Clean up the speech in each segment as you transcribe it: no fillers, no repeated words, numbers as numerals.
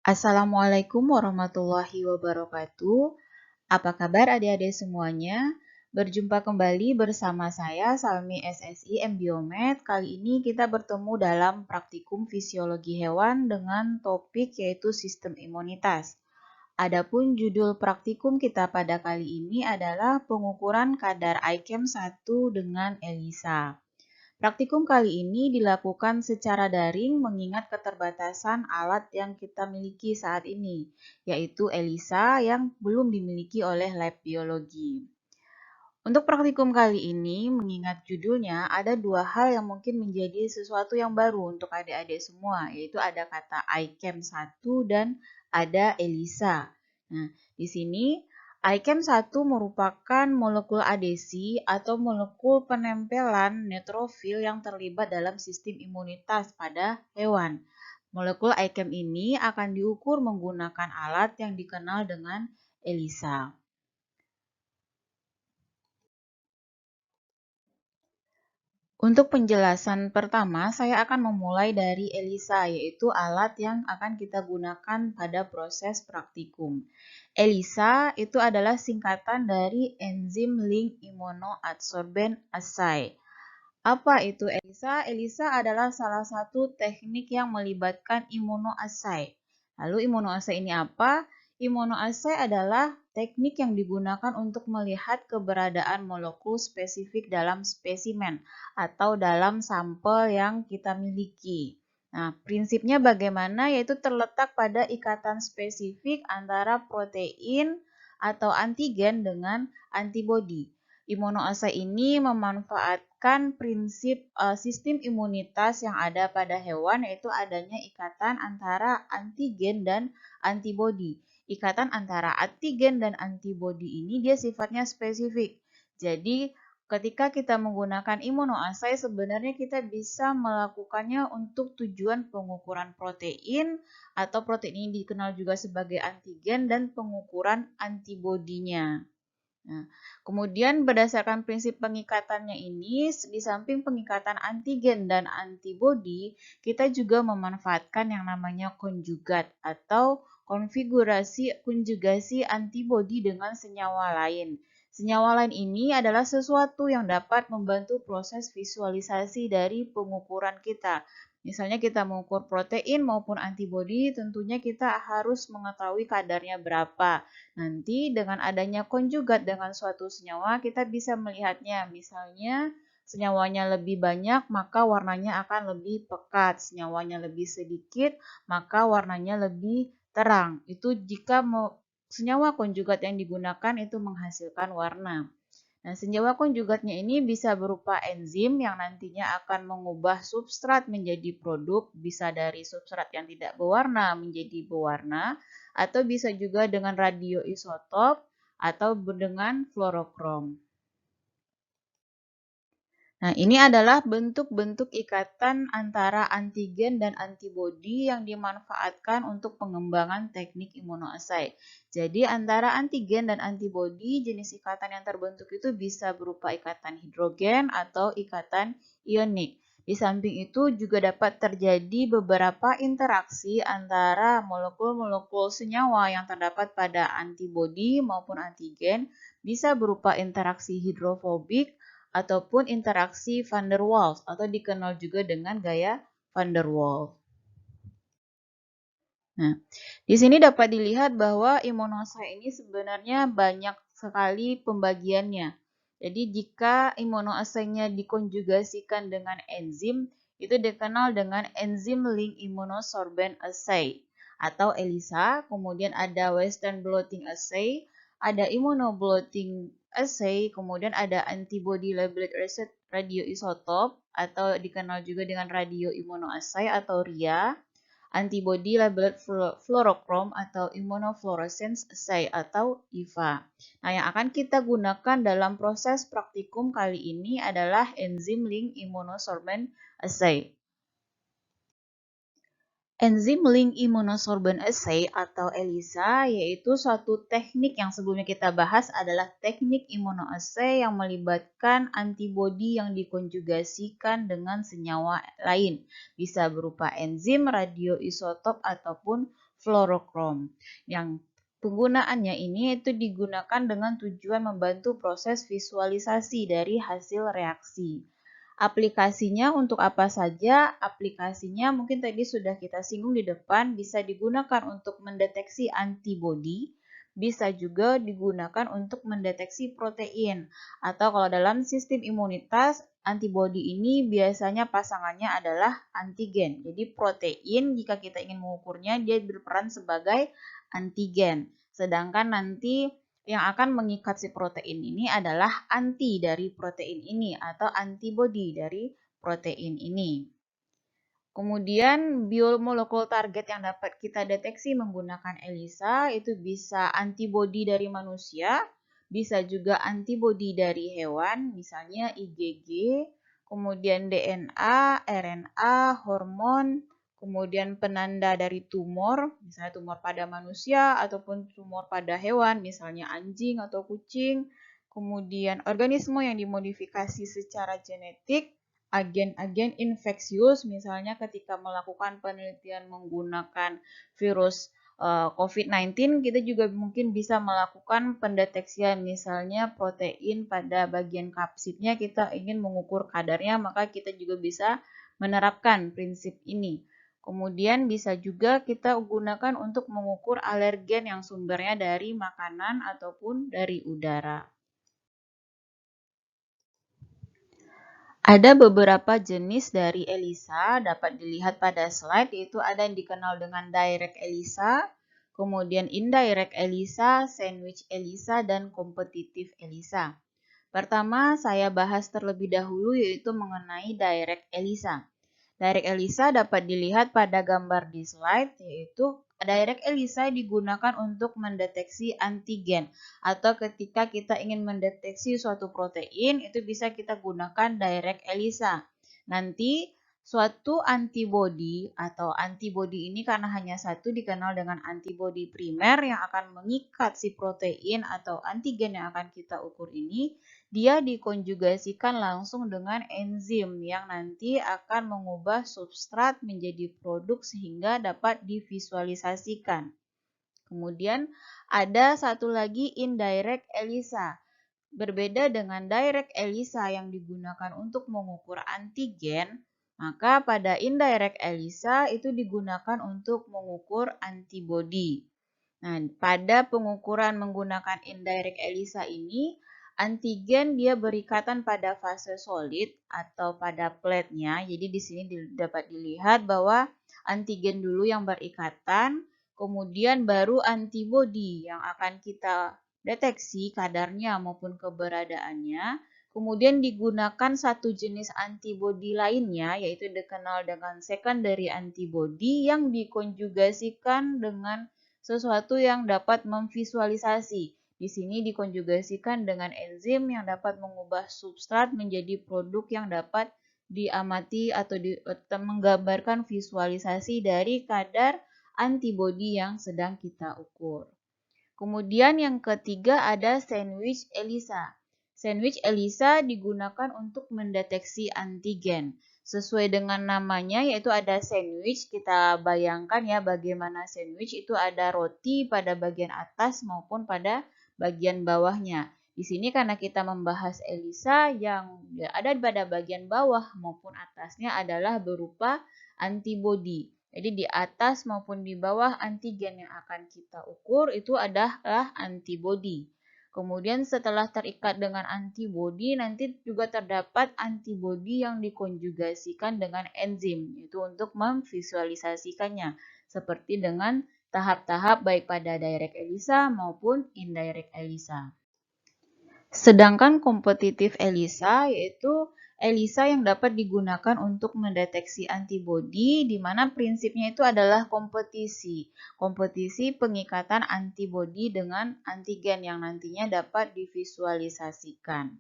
Assalamualaikum warahmatullahi wabarakatuh. Apa kabar adik-adik semuanya? Berjumpa kembali bersama saya Salmi SSI M Biomed. Kali ini kita bertemu dalam praktikum fisiologi hewan dengan topik yaitu sistem imunitas. Adapun judul praktikum kita pada kali ini adalah pengukuran kadar ICAM 1 dengan ELISA. Praktikum kali ini dilakukan secara daring mengingat keterbatasan alat yang kita miliki saat ini, yaitu ELISA yang belum dimiliki oleh lab biologi. Untuk praktikum kali ini, mengingat judulnya, ada dua hal yang mungkin menjadi sesuatu yang baru untuk adik-adik semua, yaitu ada kata ICAM 1 dan ada ELISA. Nah, di sini ICAM 1 merupakan molekul adesi atau molekul penempelan neutrofil yang terlibat dalam sistem imunitas pada hewan. Molekul ICAM ini akan diukur menggunakan alat yang dikenal dengan ELISA. Untuk penjelasan pertama, saya akan memulai dari ELISA, yaitu alat yang akan kita gunakan pada proses praktikum. ELISA itu adalah singkatan dari Enzyme Linked Immunoadsorbent Assay. Apa itu ELISA? ELISA adalah salah satu teknik yang melibatkan imunoassay. Lalu imunoassay ini apa? Imunoassay adalah teknik yang digunakan untuk melihat keberadaan molekul spesifik dalam spesimen atau dalam sampel yang kita miliki. Nah, prinsipnya bagaimana? Yaitu terletak pada ikatan spesifik antara protein atau antigen dengan antibodi. Imunoassay ini memanfaatkan prinsip sistem imunitas yang ada pada hewan, yaitu adanya ikatan antara antigen dan antibodi. Ikatan antara antigen dan antibodi ini dia sifatnya spesifik. Jadi ketika kita menggunakan imunoassay, sebenarnya kita bisa melakukannya untuk tujuan pengukuran protein atau protein ini dikenal juga sebagai antigen dan pengukuran antibodinya. Nah, kemudian berdasarkan prinsip pengikatannya ini, di samping pengikatan antigen dan antibodi, kita juga memanfaatkan yang namanya konjugat atau konfigurasi konjugasi antibodi dengan senyawa lain. Senyawa lain ini adalah sesuatu yang dapat membantu proses visualisasi dari pengukuran kita. Misalnya kita mengukur protein maupun antibodi, tentunya kita harus mengetahui kadarnya berapa. Nanti dengan adanya konjugat dengan suatu senyawa, kita bisa melihatnya. Misalnya senyawanya lebih banyak, maka warnanya akan lebih pekat. Senyawanya lebih sedikit, maka warnanya lebih terang. Itu jika senyawa konjugat yang digunakan itu menghasilkan warna. Nah, senyawa konjugatnya ini bisa berupa enzim yang nantinya akan mengubah substrat menjadi produk, bisa dari substrat yang tidak berwarna menjadi berwarna, atau bisa juga dengan radioisotop atau dengan fluorokrom. Nah, ini adalah bentuk-bentuk ikatan antara antigen dan antibodi yang dimanfaatkan untuk pengembangan teknik imunoassay. Jadi, antara antigen dan antibodi, jenis ikatan yang terbentuk itu bisa berupa ikatan hidrogen atau ikatan ionik. Di samping itu juga dapat terjadi beberapa interaksi antara molekul-molekul senyawa yang terdapat pada antibodi maupun antigen, bisa berupa interaksi hidrofobik ataupun interaksi van der Waals atau dikenal juga dengan gaya van der Waals. Nah, di sini dapat dilihat bahwa imunoassay ini sebenarnya banyak sekali pembagiannya. Jadi jika imunoassay-nya dikonjugasikan dengan enzim, itu dikenal dengan Enzyme Linked Immunosorbent Assay atau ELISA. Kemudian ada Western blotting assay, ada immunoblotting assay, kemudian ada antibody labeled radioisotop atau dikenal juga dengan radioimmunoassay atau RIA. Antibody labeled fluorochrome atau immunofluorescence assay atau IFA. Nah, yang akan kita gunakan dalam proses praktikum kali ini adalah Enzyme Linked Immunosorbent Assay. Enzyme Linked Immunosorbent Assay atau ELISA yaitu suatu teknik yang sebelumnya kita bahas adalah teknik imunoassay yang melibatkan antibodi yang dikonjugasikan dengan senyawa lain. Bisa berupa enzim, radioisotop, ataupun fluorokrom. Yang penggunaannya ini itu digunakan dengan tujuan membantu proses visualisasi dari hasil reaksi. Aplikasinya untuk apa saja? Aplikasinya mungkin tadi sudah kita singgung di depan, bisa digunakan untuk mendeteksi antibodi, bisa juga digunakan untuk mendeteksi protein. Atau kalau dalam sistem imunitas, antibodi ini biasanya pasangannya adalah antigen. Jadi protein jika kita ingin mengukurnya, dia berperan sebagai antigen. Sedangkan nanti yang akan mengikat si protein ini adalah anti dari protein ini atau antibodi dari protein ini. Kemudian biomolekul target yang dapat kita deteksi menggunakan ELISA itu bisa antibodi dari manusia, bisa juga antibodi dari hewan, misalnya IgG, kemudian DNA, RNA, hormon, kemudian penanda dari tumor, misalnya tumor pada manusia ataupun tumor pada hewan, misalnya anjing atau kucing, kemudian organisme yang dimodifikasi secara genetik, agen-agen infeksius, misalnya ketika melakukan penelitian menggunakan virus COVID-19, kita juga mungkin bisa melakukan pendeteksian, misalnya protein pada bagian kapsidnya kita ingin mengukur kadarnya, maka kita juga bisa menerapkan prinsip ini. Kemudian bisa juga kita gunakan untuk mengukur alergen yang sumbernya dari makanan ataupun dari udara. Ada beberapa jenis dari ELISA dapat dilihat pada slide, yaitu ada yang dikenal dengan direct ELISA, kemudian indirect ELISA, sandwich ELISA, dan competitive ELISA. Pertama, saya bahas terlebih dahulu yaitu mengenai direct ELISA. Direct ELISA dapat dilihat pada gambar di slide, yaitu direct ELISA digunakan untuk mendeteksi antigen atau ketika kita ingin mendeteksi suatu protein itu bisa kita gunakan direct ELISA. Nanti suatu antibodi atau antibodi ini karena hanya satu dikenal dengan antibodi primer yang akan mengikat si protein atau antigen yang akan kita ukur ini, dia dikonjugasikan langsung dengan enzim yang nanti akan mengubah substrat menjadi produk sehingga dapat divisualisasikan. Kemudian ada satu lagi indirect ELISA. Berbeda dengan direct ELISA yang digunakan untuk mengukur antigen, maka pada indirect ELISA itu digunakan untuk mengukur antibodi. Nah, pada pengukuran menggunakan indirect ELISA ini, antigen dia berikatan pada fase solid atau pada plate-nya. Jadi di sini dapat dilihat bahwa antigen dulu yang berikatan, kemudian baru antibodi yang akan kita deteksi kadarnya maupun keberadaannya. Kemudian digunakan satu jenis antibodi lainnya, yaitu dikenal dengan secondary antibody yang dikonjugasikan dengan sesuatu yang dapat memvisualisasi. Di sini dikonjugasikan dengan enzim yang dapat mengubah substrat menjadi produk yang dapat diamati atau menggambarkan visualisasi dari kadar antibodi yang sedang kita ukur. Kemudian yang ketiga ada sandwich ELISA. Sandwich ELISA digunakan untuk mendeteksi antigen. Sesuai dengan namanya yaitu ada sandwich, kita bayangkan ya bagaimana sandwich itu ada roti pada bagian atas maupun pada bagian bawahnya. Di sini karena kita membahas ELISA yang ada pada bagian bawah maupun atasnya adalah berupa antibodi. Jadi di atas maupun di bawah antigen yang akan kita ukur itu adalah antibodi. Kemudian setelah terikat dengan antibodi, nanti juga terdapat antibodi yang dikonjugasikan dengan enzim, itu untuk memvisualisasikannya, seperti dengan tahap-tahap baik pada direct ELISA maupun indirect ELISA. Sedangkan kompetitif ELISA yaitu ELISA yang dapat digunakan untuk mendeteksi antibodi, di mana prinsipnya itu adalah kompetisi. Kompetisi pengikatan antibodi dengan antigen yang nantinya dapat divisualisasikan.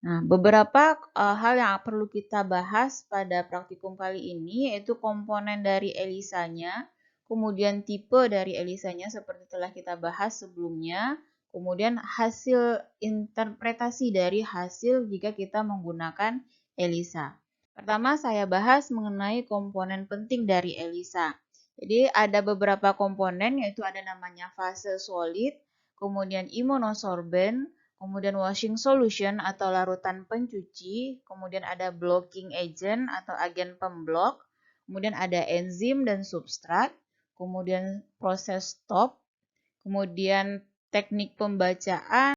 Nah, beberapa hal yang perlu kita bahas pada praktikum kali ini yaitu komponen dari ELISA-nya, kemudian tipe dari ELISA-nya seperti telah kita bahas sebelumnya, kemudian hasil interpretasi dari hasil jika kita menggunakan ELISA. Pertama, saya bahas mengenai komponen penting dari ELISA. Jadi ada beberapa komponen, yaitu ada namanya fase solid, kemudian immunosorbent, kemudian washing solution atau larutan pencuci, kemudian ada blocking agent atau agen pemblok, kemudian ada enzim dan substrat, kemudian proses stop, kemudian teknik pembacaan,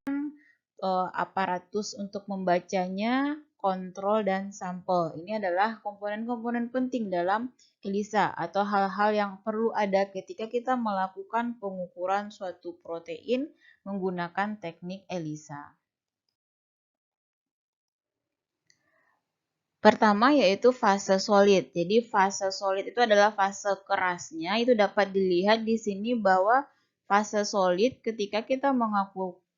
aparatus untuk membacanya, kontrol, dan sampel. Ini adalah komponen-komponen penting dalam ELISA atau hal-hal yang perlu ada ketika kita melakukan pengukuran suatu protein menggunakan teknik ELISA. Pertama yaitu fase solid. Jadi fase solid itu adalah fase kerasnya. Itu dapat dilihat di sini bahwa fase solid ketika kita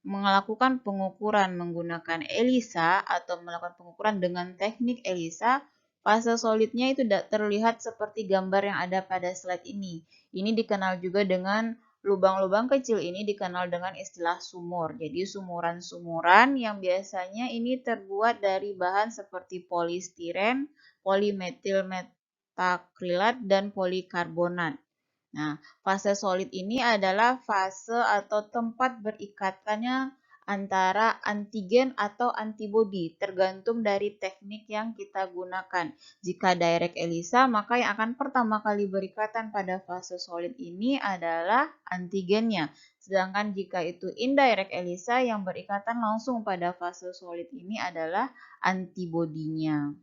melakukan pengukuran menggunakan ELISA atau melakukan pengukuran dengan teknik ELISA, fase solidnya itu terlihat seperti gambar yang ada pada slide ini. Ini dikenal juga dengan lubang-lubang kecil ini dikenal dengan istilah sumur. Jadi sumuran-sumuran yang biasanya ini terbuat dari bahan seperti polistiren, polimetil metakrilat, dan polikarbonat. Nah, fase solid ini adalah fase atau tempat berikatnya antara antigen atau antibodi, tergantung dari teknik yang kita gunakan. Jika direct ELISA, maka yang akan pertama kali berikatan pada fase solid ini adalah antigennya. Sedangkan jika itu indirect ELISA, yang berikatan langsung pada fase solid ini adalah antibodinya.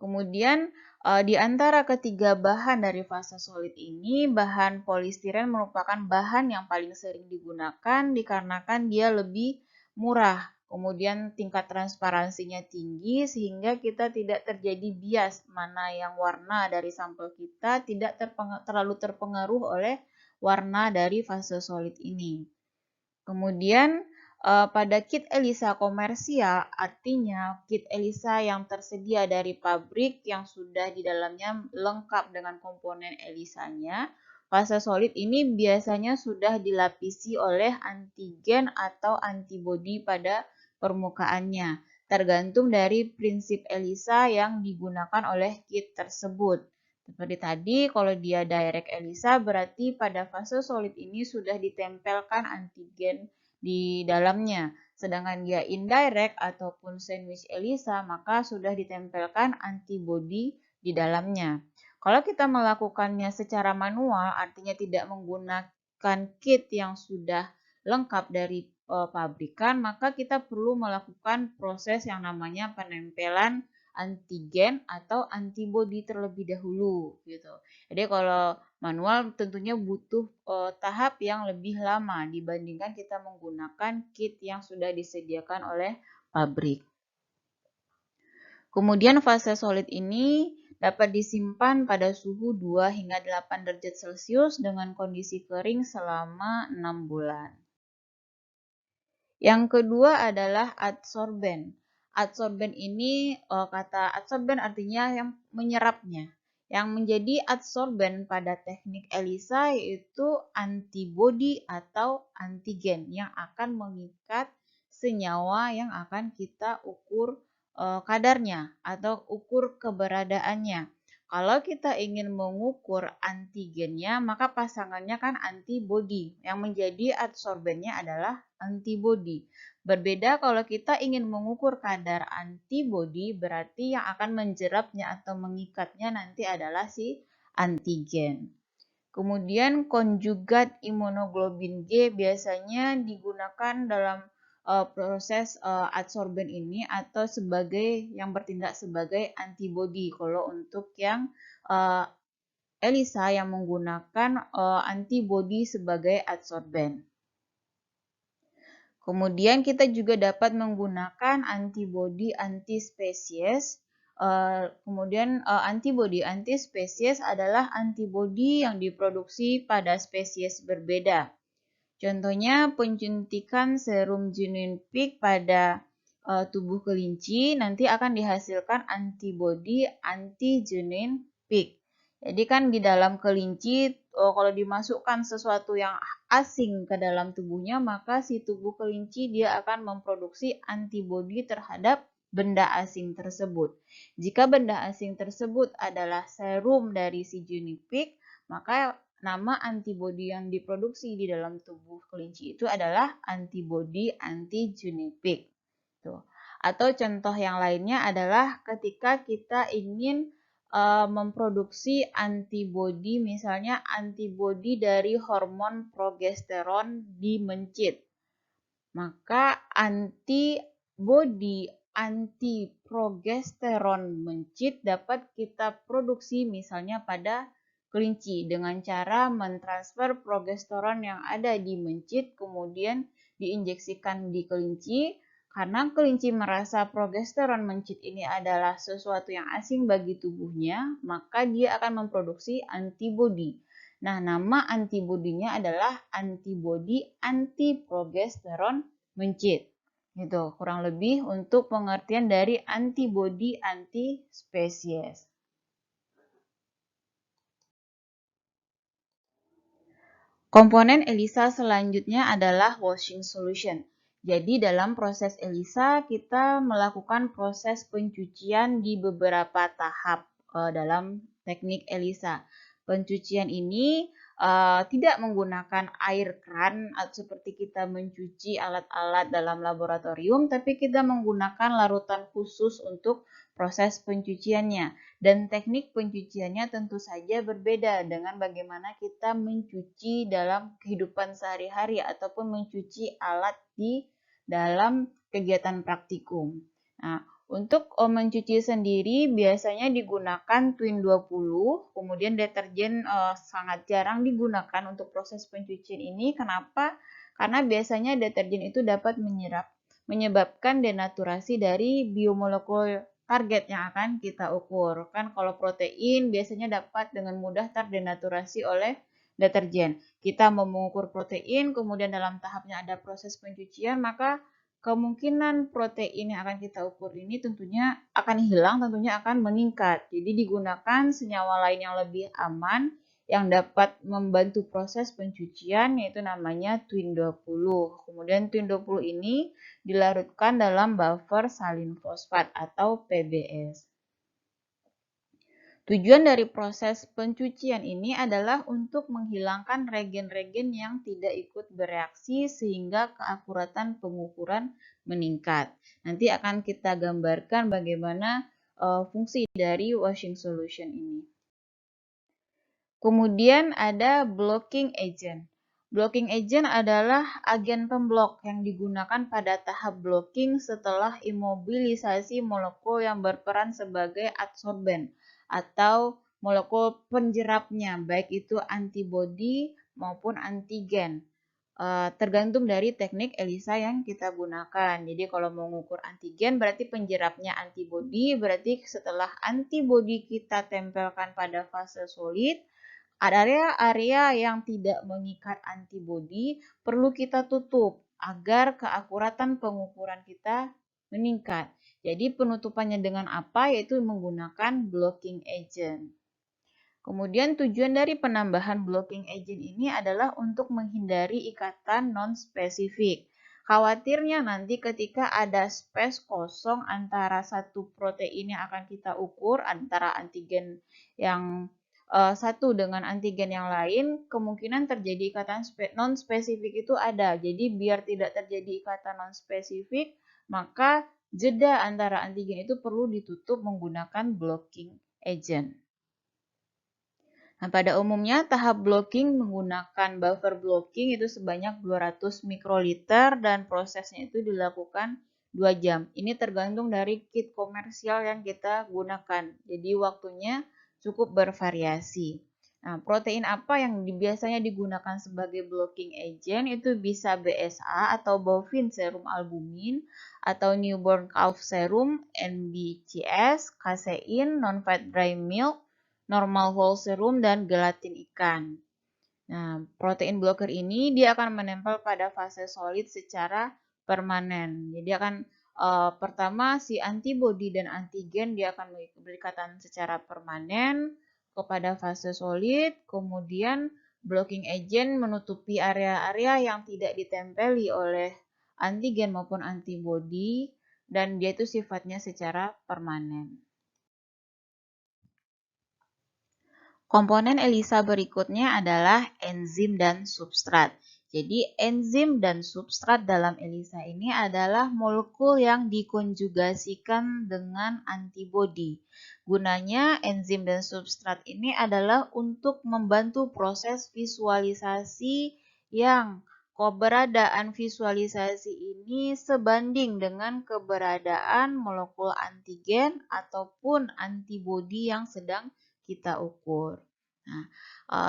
Kemudian di antara ketiga bahan dari fase solid ini, bahan polistiren merupakan bahan yang paling sering digunakan dikarenakan dia lebih murah. Kemudian tingkat transparansinya tinggi sehingga kita tidak terjadi bias mana yang warna dari sampel kita tidak terlalu terpengaruh oleh warna dari fase solid ini. Kemudian pada kit ELISA komersial, artinya kit ELISA yang tersedia dari pabrik yang sudah di dalamnya lengkap dengan komponen ELISA-nya, fase solid ini biasanya sudah dilapisi oleh antigen atau antibodi pada permukaannya, tergantung dari prinsip ELISA yang digunakan oleh kit tersebut. Seperti tadi, kalau dia direct ELISA berarti pada fase solid ini sudah ditempelkan antigen di dalamnya. Sedangkan dia indirect ataupun sandwich ELISA, maka sudah ditempelkan antibodi di dalamnya. Kalau kita melakukannya secara manual, artinya tidak menggunakan kit yang sudah lengkap dari pabrikan, maka kita perlu melakukan proses yang namanya penempelan antigen atau antibodi terlebih dahulu gitu. Jadi kalau manual tentunya butuh tahap yang lebih lama dibandingkan kita menggunakan kit yang sudah disediakan oleh pabrik. Kemudian fase solid ini dapat disimpan pada suhu 2 hingga 8 derajat Celcius dengan kondisi kering selama 6 bulan. Yang kedua adalah adsorben. Adsorben ini kata adsorben artinya yang menyerapnya. Yang menjadi adsorben pada teknik ELISA yaitu antibodi atau antigen yang akan mengikat senyawa yang akan kita ukur kadarnya atau ukur keberadaannya. Kalau kita ingin mengukur antigennya, maka pasangannya kan antibodi. Yang menjadi adsorbennya adalah antibodi. Berbeda kalau kita ingin mengukur kadar antibodi, berarti yang akan menjerapnya atau mengikatnya nanti adalah si antigen. Kemudian konjugat imunoglobin G biasanya digunakan dalam proses adsorben ini atau sebagai yang bertindak sebagai antibodi. Kalau untuk yang ELISA yang menggunakan antibodi sebagai adsorben. Kemudian kita juga dapat menggunakan antibodi antispesies. Kemudian antibodi antispesies adalah antibodi yang diproduksi pada spesies berbeda. Contohnya penyuntikan serum genuine peak pada tubuh kelinci nanti akan dihasilkan antibodi anti-genuine peak. Jadi kan di dalam kelinci kalau dimasukkan sesuatu yang asing ke dalam tubuhnya, maka si tubuh kelinci dia akan memproduksi antibodi terhadap benda asing tersebut. Jika benda asing tersebut adalah serum dari si guinea pig, maka nama antibodi yang diproduksi di dalam tubuh kelinci itu adalah antibodi anti guinea pig. Tuh. Atau contoh yang lainnya adalah ketika kita ingin memproduksi antibodi, misalnya antibodi dari hormon progesteron di mencit. Maka antibodi anti-progesteron mencit dapat kita produksi misalnya pada kelinci dengan cara mentransfer progesteron yang ada di mencit kemudian diinjeksikan di kelinci. Karena kelinci merasa progesteron mencit ini adalah sesuatu yang asing bagi tubuhnya, maka dia akan memproduksi antibodi. Nah, nama antibodinya adalah antibodi anti-progesteron mencit. Gitu, kurang lebih untuk pengertian dari antibodi anti-spesies. Komponen ELISA selanjutnya adalah washing solution. Jadi dalam proses ELISA kita melakukan proses pencucian di beberapa tahap dalam teknik ELISA. Pencucian ini tidak menggunakan air keran seperti kita mencuci alat-alat dalam laboratorium, tapi kita menggunakan larutan khusus untuk proses pencuciannya. Dan teknik pencuciannya tentu saja berbeda dengan bagaimana kita mencuci dalam kehidupan sehari-hari ataupun mencuci alat di dalam kegiatan praktikum. Nah, untuk mencuci sendiri biasanya digunakan Twin 20, kemudian deterjen sangat jarang digunakan untuk proses pencucian ini. Kenapa? Karena biasanya deterjen itu dapat menyebabkan denaturasi dari biomolekul target yang akan kita ukur. Kan kalau protein biasanya dapat dengan mudah terdenaturasi oleh deterjen. Kita mau mengukur protein, kemudian dalam tahapnya ada proses pencucian, maka kemungkinan protein yang akan kita ukur ini tentunya akan hilang, tentunya akan meningkat. Jadi digunakan senyawa lain yang lebih aman yang dapat membantu proses pencucian yaitu namanya Twin 20. Kemudian Twin 20 ini dilarutkan dalam buffer salin fosfat atau PBS. Tujuan dari proses pencucian ini adalah untuk menghilangkan regen-regen yang tidak ikut bereaksi sehingga keakuratan pengukuran meningkat. Nanti akan kita gambarkan bagaimana fungsi dari washing solution ini. Kemudian ada blocking agent. Blocking agent adalah agen pemblok yang digunakan pada tahap blocking setelah imobilisasi molekul yang berperan sebagai adsorben atau molekul penjerapnya, baik itu antibodi maupun antigen. Tergantung dari teknik ELISA yang kita gunakan. Jadi kalau mau mengukur antigen berarti penjerapnya antibodi, berarti setelah antibodi kita tempelkan pada fase solid, area-area yang tidak mengikat antibodi perlu kita tutup agar keakuratan pengukuran kita meningkat. Jadi penutupannya dengan apa? Yaitu menggunakan blocking agent. Kemudian tujuan dari penambahan blocking agent ini adalah untuk menghindari ikatan non-spesifik. Khawatirnya nanti ketika ada space kosong antara satu protein yang akan kita ukur, antara antigen yang satu dengan antigen yang lain, kemungkinan terjadi ikatan non-spesifik itu ada. Jadi biar tidak terjadi ikatan non-spesifik, maka jeda antara antigen itu perlu ditutup menggunakan blocking agent. Nah, pada umumnya tahap blocking menggunakan buffer blocking itu sebanyak 200 mikroliter dan prosesnya itu dilakukan 2 jam. Ini tergantung dari kit komersial yang kita gunakan. Jadi waktunya cukup bervariasi. Nah, protein apa yang biasanya digunakan sebagai blocking agent itu bisa BSA atau bovine serum albumin atau newborn calf serum, NBCS, casein, non-fat dry milk, normal whole serum, dan gelatin ikan. Nah, protein blocker ini dia akan menempel pada fase solid secara permanen. Jadi akan pertama si antibodi dan antigen dia akan berikatan secara permanen kepada fase solid, kemudian blocking agent menutupi area-area yang tidak ditempeli oleh antigen maupun antibodi. dan dia itu sifatnya secara permanen. Komponen ELISA berikutnya adalah enzim dan substrat. Jadi enzim dan substrat dalam ELISA ini adalah molekul yang dikonjugasikan dengan antibodi. Gunanya enzim dan substrat ini adalah untuk membantu proses visualisasi yang keberadaan visualisasi ini sebanding dengan keberadaan molekul antigen ataupun antibodi yang sedang kita ukur. Nah,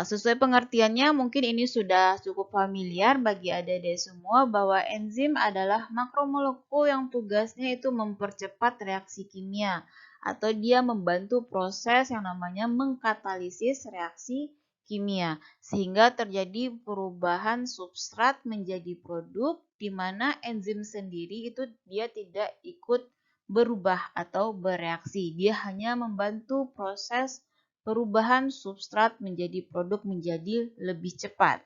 sesuai pengertiannya mungkin ini sudah cukup familiar bagi adik-adik semua bahwa enzim adalah makromolekul yang tugasnya itu mempercepat reaksi kimia atau dia membantu proses yang namanya mengkatalisis reaksi kimia sehingga terjadi perubahan substrat menjadi produk di mana enzim sendiri itu dia tidak ikut berubah atau bereaksi. Dia hanya membantu proses perubahan substrat menjadi produk menjadi lebih cepat.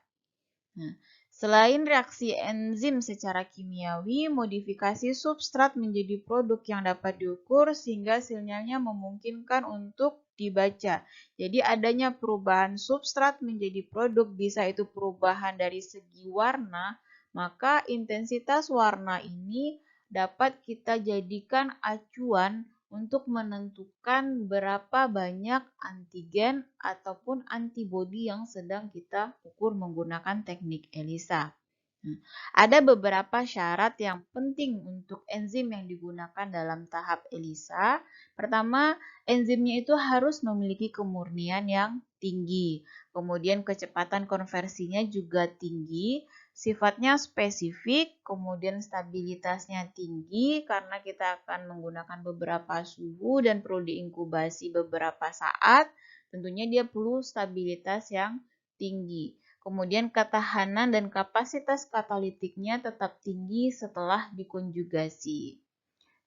Nah, selain reaksi enzim secara kimiawi, modifikasi substrat menjadi produk yang dapat diukur sehingga sinyalnya memungkinkan untuk dibaca. Jadi adanya perubahan substrat menjadi produk, bisa itu perubahan dari segi warna, maka intensitas warna ini dapat kita jadikan acuan untuk menentukan berapa banyak antigen ataupun antibodi yang sedang kita ukur menggunakan teknik ELISA. Ada beberapa syarat yang penting untuk enzim yang digunakan dalam tahap ELISA. Pertama, enzimnya itu harus memiliki kemurnian yang tinggi. Kemudian kecepatan konversinya juga tinggi, sifatnya spesifik, kemudian stabilitasnya tinggi karena kita akan menggunakan beberapa suhu dan perlu diinkubasi beberapa saat. Tentunya dia perlu stabilitas yang tinggi. Kemudian ketahanan dan kapasitas katalitiknya tetap tinggi setelah dikonjugasi.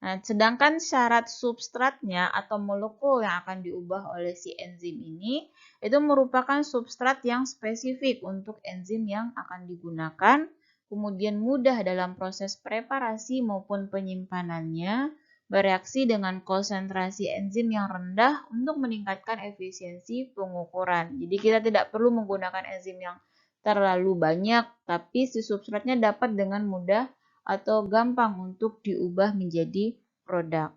Nah, sedangkan syarat substratnya atau molekul yang akan diubah oleh si enzim ini itu merupakan substrat yang spesifik untuk enzim yang akan digunakan, kemudian mudah dalam proses preparasi maupun penyimpanannya, bereaksi dengan konsentrasi enzim yang rendah untuk meningkatkan efisiensi pengukuran. Jadi kita tidak perlu menggunakan enzim yang terlalu banyak, tapi si substratnya dapat dengan mudah atau gampang untuk diubah menjadi produk.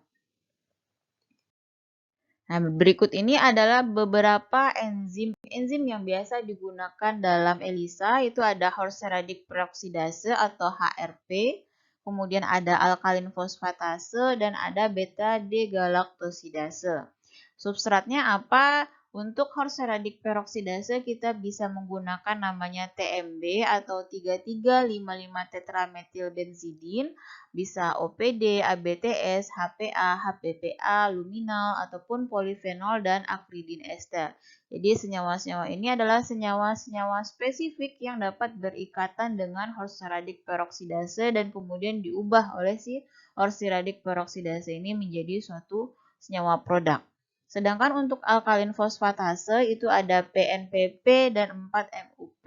Nah, berikut ini adalah beberapa enzim yang biasa digunakan dalam ELISA, itu ada horseradik peroksidase atau HRP, kemudian ada alkalin fosfatase, dan ada beta-D-galaktosidase. Substratnya apa? Untuk horseradik peroksidase kita bisa menggunakan namanya TMB atau 3355-tetrametilbenzidin, bisa OPD, ABTS, HPA, HPPA, luminal, ataupun polifenol dan akridin ester. Jadi senyawa-senyawa ini adalah senyawa-senyawa spesifik yang dapat berikatan dengan horseradik peroksidase dan kemudian diubah oleh si horseradik peroksidase ini menjadi suatu senyawa produk. Sedangkan untuk alkalin fosfatase itu ada PNPP dan 4-MUP.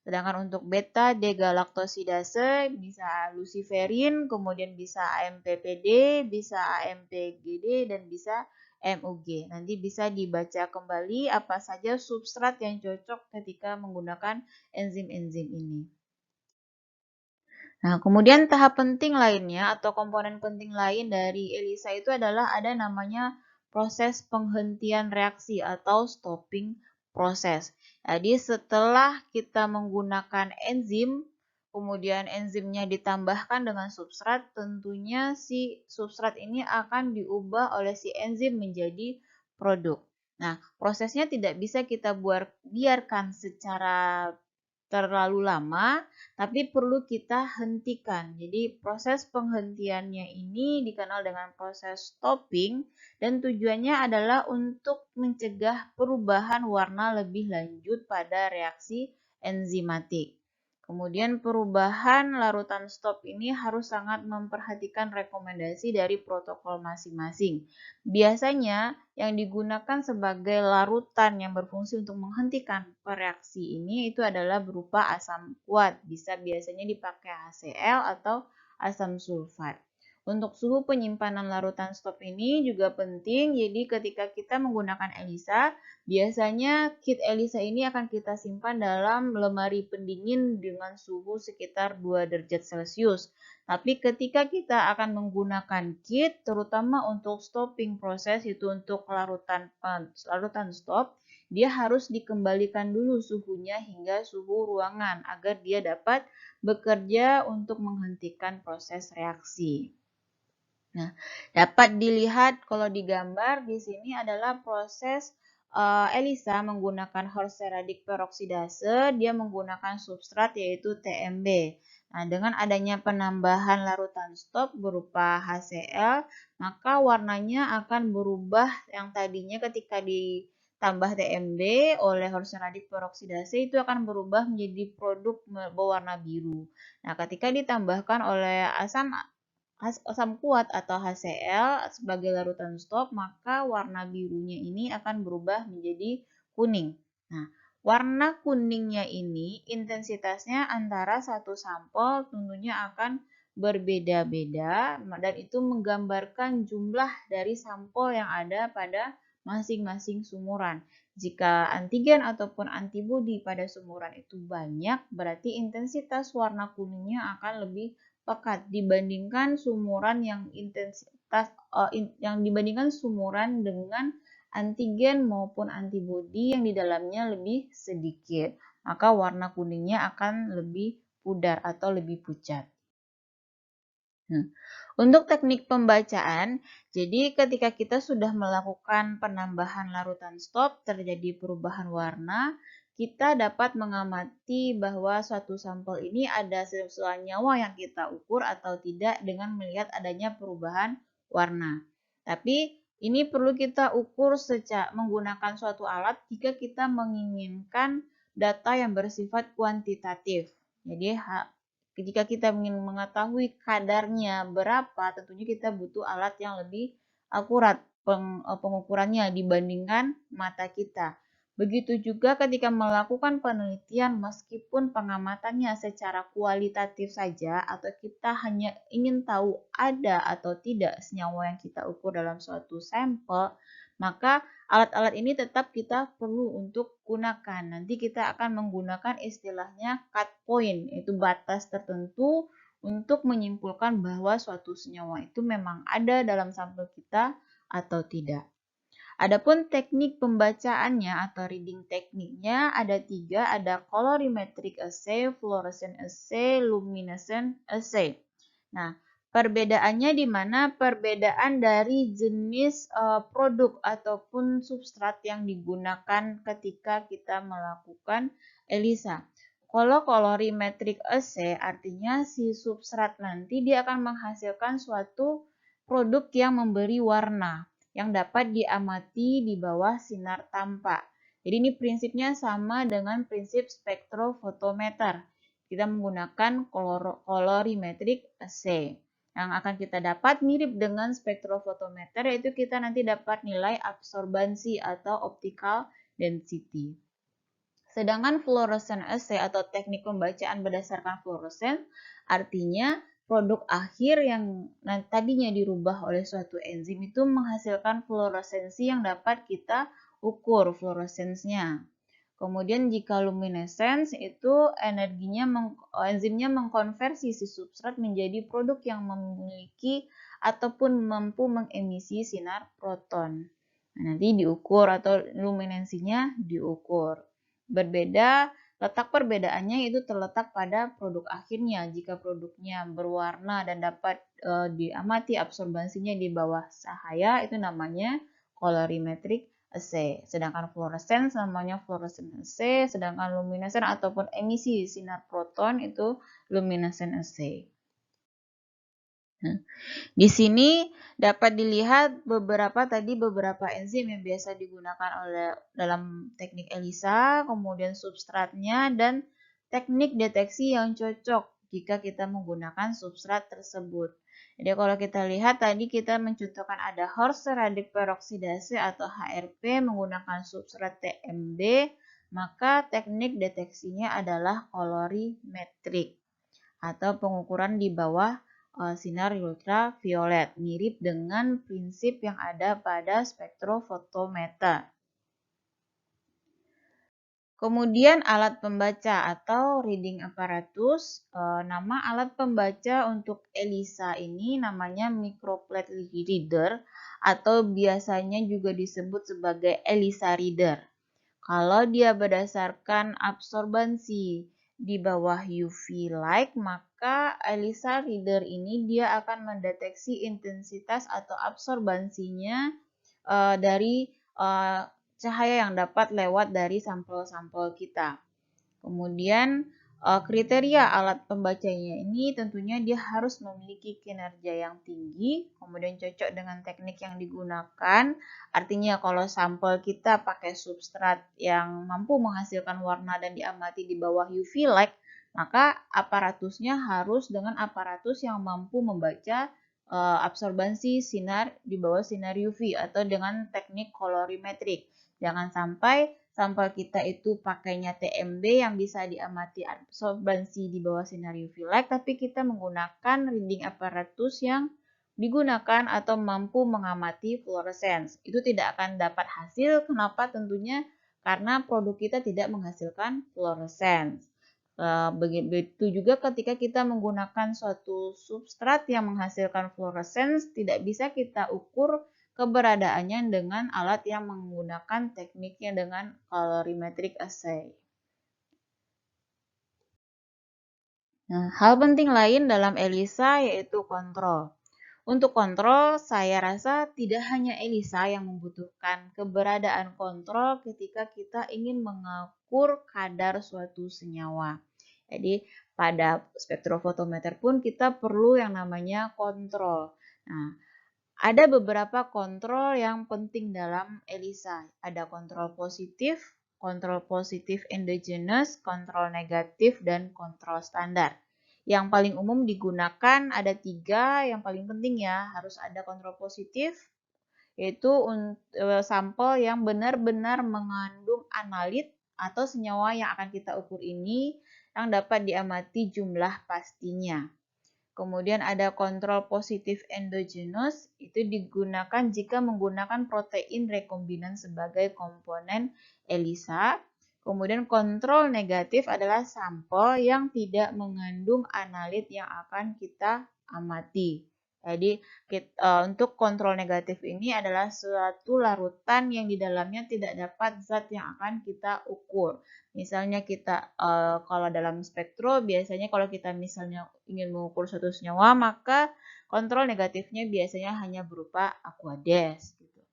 Sedangkan untuk beta-D-galaktosidase bisa luciferin, kemudian bisa AMPPD, bisa AMPGD, dan bisa MUG. Nanti bisa dibaca kembali apa saja substrat yang cocok ketika menggunakan enzim-enzim ini. Nah, kemudian tahap penting lainnya atau komponen penting lain dari ELISA itu adalah ada namanya proses penghentian reaksi atau stopping proses. Jadi setelah kita menggunakan enzim, kemudian enzimnya ditambahkan dengan substrat, tentunya si substrat ini akan diubah oleh si enzim menjadi produk. Nah, prosesnya tidak bisa kita biarkan secara terlalu lama, tapi perlu kita hentikan. Jadi proses penghentiannya ini dikenal dengan proses stopping dan tujuannya adalah untuk mencegah perubahan warna lebih lanjut pada reaksi enzimatik. Kemudian perubahan larutan stop ini harus sangat memperhatikan rekomendasi dari protokol masing-masing. Biasanya yang digunakan sebagai larutan yang berfungsi untuk menghentikan reaksi ini itu adalah berupa asam kuat. Biasanya dipakai HCl atau asam sulfat. Untuk suhu penyimpanan larutan stop ini juga penting, jadi ketika kita menggunakan ELISA, biasanya kit ELISA ini akan kita simpan dalam lemari pendingin dengan suhu sekitar 2 derajat Celcius. Tapi ketika kita akan menggunakan kit, terutama untuk stopping proses itu untuk larutan stop, dia harus dikembalikan dulu suhunya hingga suhu ruangan agar dia dapat bekerja untuk menghentikan proses reaksi. Nah, dapat dilihat kalau di gambar di sini adalah proses ELISA menggunakan horseradik peroksidase, dia menggunakan substrat yaitu TMB. Nah, dengan adanya penambahan larutan stop berupa HCl, maka warnanya akan berubah yang tadinya ketika ditambah TMB oleh horseradik peroksidase itu akan berubah menjadi produk berwarna biru. Nah, ketika ditambahkan oleh asam kuat atau HCl sebagai larutan stop, maka warna birunya ini akan berubah menjadi kuning. Nah, warna kuningnya ini intensitasnya antara satu sampel tentunya akan berbeda-beda dan itu menggambarkan jumlah dari sampel yang ada pada masing-masing sumuran. Jika antigen ataupun antibodi pada sumuran itu banyak, berarti intensitas warna kuningnya akan lebih pekat dibandingkan sumuran yang dibandingkan sumuran dengan antigen maupun antibodi yang di dalamnya lebih sedikit. Maka warna kuningnya akan lebih pudar atau lebih pucat. Untuk teknik pembacaan, jadi ketika kita sudah melakukan penambahan larutan stop, terjadi perubahan warna, kita dapat mengamati bahwa suatu sampel ini ada sesuatu nyawa yang kita ukur atau tidak dengan melihat adanya perubahan warna. Tapi ini perlu kita ukur menggunakan suatu alat jika kita menginginkan data yang bersifat kuantitatif. Jadi jika kita ingin mengetahui kadarnya berapa, tentunya kita butuh alat yang lebih akurat pengukurannya dibandingkan mata kita. Begitu juga ketika melakukan penelitian, meskipun pengamatannya secara kualitatif saja atau kita hanya ingin tahu ada atau tidak senyawa yang kita ukur dalam suatu sampel, maka alat-alat ini tetap kita perlu untuk gunakan. Nanti kita akan menggunakan istilahnya cut point, yaitu batas tertentu untuk menyimpulkan bahwa suatu senyawa itu memang ada dalam sampel kita atau tidak. Adapun teknik pembacaannya atau reading tekniknya ada 3, ada colorimetric assay, fluorescent assay, luminescent assay. Nah, perbedaannya di mana perbedaan dari jenis produk ataupun substrat yang digunakan ketika kita melakukan ELISA. Kalau colorimetric assay artinya si substrat nanti dia akan menghasilkan suatu produk yang memberi warna yang dapat diamati di bawah sinar tampak. Jadi ini prinsipnya sama dengan prinsip spektrofotometer. Kita menggunakan colorimetric assay. Yang akan kita dapat mirip dengan spektrofotometer, yaitu kita nanti dapat nilai absorbansi atau optical density. Sedangkan fluorescent assay atau teknik pembacaan berdasarkan fluoresen artinya produk akhir yang tadinya dirubah oleh suatu enzim itu menghasilkan fluoresensi yang dapat kita ukur fluoresensnya. Kemudian jika luminescence itu enzimnya mengkonversi si substrat menjadi produk yang memiliki ataupun mampu mengemisi sinar proton. Nah, nanti diukur atau luminensinya diukur. Letak perbedaannya itu terletak pada produk akhirnya. Jika produknya berwarna dan dapat diamati absorbansinya di bawah cahaya, itu namanya colorimetric assay. Sedangkan fluorescence namanya fluorescent assay, sedangkan luminescent ataupun emisi sinar proton itu luminescent assay. Di sini dapat dilihat beberapa enzim yang biasa digunakan dalam teknik ELISA, kemudian substratnya dan teknik deteksi yang cocok jika kita menggunakan substrat tersebut. Jadi kalau kita lihat tadi kita mencontohkan ada horseradik peroksidase atau HRP menggunakan substrat TMB, maka teknik deteksinya adalah colorimetric atau pengukuran di bawah sinar ultraviolet, mirip dengan prinsip yang ada pada spektrofotometer. Kemudian alat pembaca atau reading apparatus. Nama alat pembaca untuk ELISA ini namanya microplate reader atau biasanya juga disebut sebagai ELISA reader. Kalau dia berdasarkan absorbansi di bawah UV light, maka ELISA reader ini dia akan mendeteksi intensitas atau absorbansinya dari cahaya yang dapat lewat dari sampel-sampel kita. Kemudian kriteria alat pembacanya ini tentunya dia harus memiliki kinerja yang tinggi, kemudian cocok dengan teknik yang digunakan. Artinya kalau sampel kita pakai substrat yang mampu menghasilkan warna dan diamati di bawah UV light, maka aparatusnya harus dengan aparatus yang mampu membaca absorbansi sinar di bawah sinar UV atau dengan teknik kolorimetrik. Jangan sampai sampel kita itu pakainya TMB yang bisa diamati absorbansi di bawah sinar UV light, tapi kita menggunakan reading apparatus yang digunakan atau mampu mengamati fluorescence. Itu tidak akan dapat hasil. Kenapa? Tentunya karena produk kita tidak menghasilkan fluorescence. Begitu juga ketika kita menggunakan suatu substrat yang menghasilkan fluorescence, tidak bisa kita ukur keberadaannya dengan alat yang menggunakan tekniknya dengan colorimetric assay. Nah, hal penting lain dalam ELISA yaitu kontrol. Untuk kontrol, saya rasa tidak hanya ELISA yang membutuhkan keberadaan kontrol ketika kita ingin mengukur kadar suatu senyawa. Jadi, pada spektrofotometer pun kita perlu yang namanya kontrol. Nah, ada beberapa kontrol yang penting dalam ELISA. Ada kontrol positif endogenous, kontrol negatif, dan kontrol standar. Yang paling umum digunakan ada 3, yang paling penting ya, harus ada kontrol positif, yaitu sampel yang benar-benar mengandung analit atau senyawa yang akan kita ukur ini yang dapat diamati jumlah pastinya. Kemudian ada kontrol positif endogenous, itu digunakan jika menggunakan protein rekombinan sebagai komponen ELISA. Kemudian kontrol negatif adalah sampel yang tidak mengandung analit yang akan kita amati. Jadi untuk kontrol negatif ini adalah suatu larutan yang di dalamnya tidak dapat zat yang akan kita ukur. Misalnya kita kalau dalam spektro biasanya kalau kita misalnya ingin mengukur suatu senyawa, maka kontrol negatifnya biasanya hanya berupa Aquades gitu.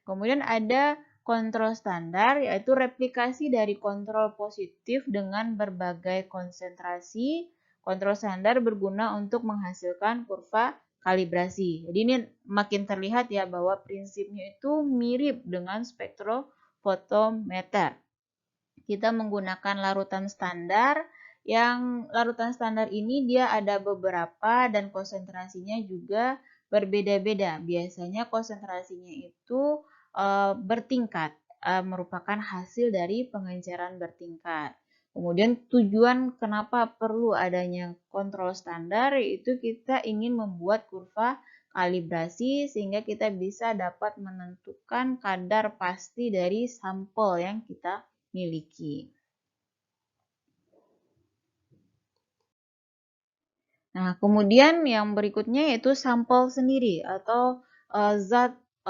Kemudian ada kontrol standar, yaitu replikasi dari kontrol positif dengan berbagai konsentrasi. Kontrol standar berguna untuk menghasilkan kurva kalibrasi. Jadi ini makin terlihat ya bahwa prinsipnya itu mirip dengan spektrofotometer. Kita menggunakan larutan standar, yang larutan standar ini dia ada beberapa dan konsentrasinya juga berbeda-beda. Biasanya konsentrasinya itu bertingkat, merupakan hasil dari pengenceran bertingkat. Kemudian tujuan kenapa perlu adanya kontrol standar, yaitu kita ingin membuat kurva kalibrasi sehingga kita bisa dapat menentukan kadar pasti dari sampel yang kita miliki. Nah, kemudian yang berikutnya yaitu sampel sendiri atau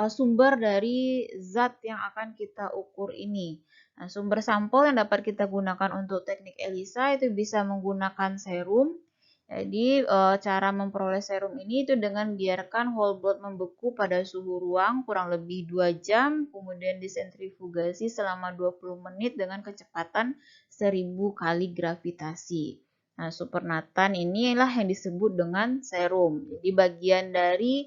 sumber dari zat yang akan kita ukur ini. Nah, sumber sampel yang dapat kita gunakan untuk teknik ELISA itu bisa menggunakan serum. Jadi, cara memperoleh serum ini itu dengan biarkan whole blood membeku pada suhu ruang kurang lebih 2 jam, kemudian disentrifugasi selama 20 menit dengan kecepatan 1000 kali gravitasi. Nah, supernatan inilah yang disebut dengan serum. Jadi bagian dari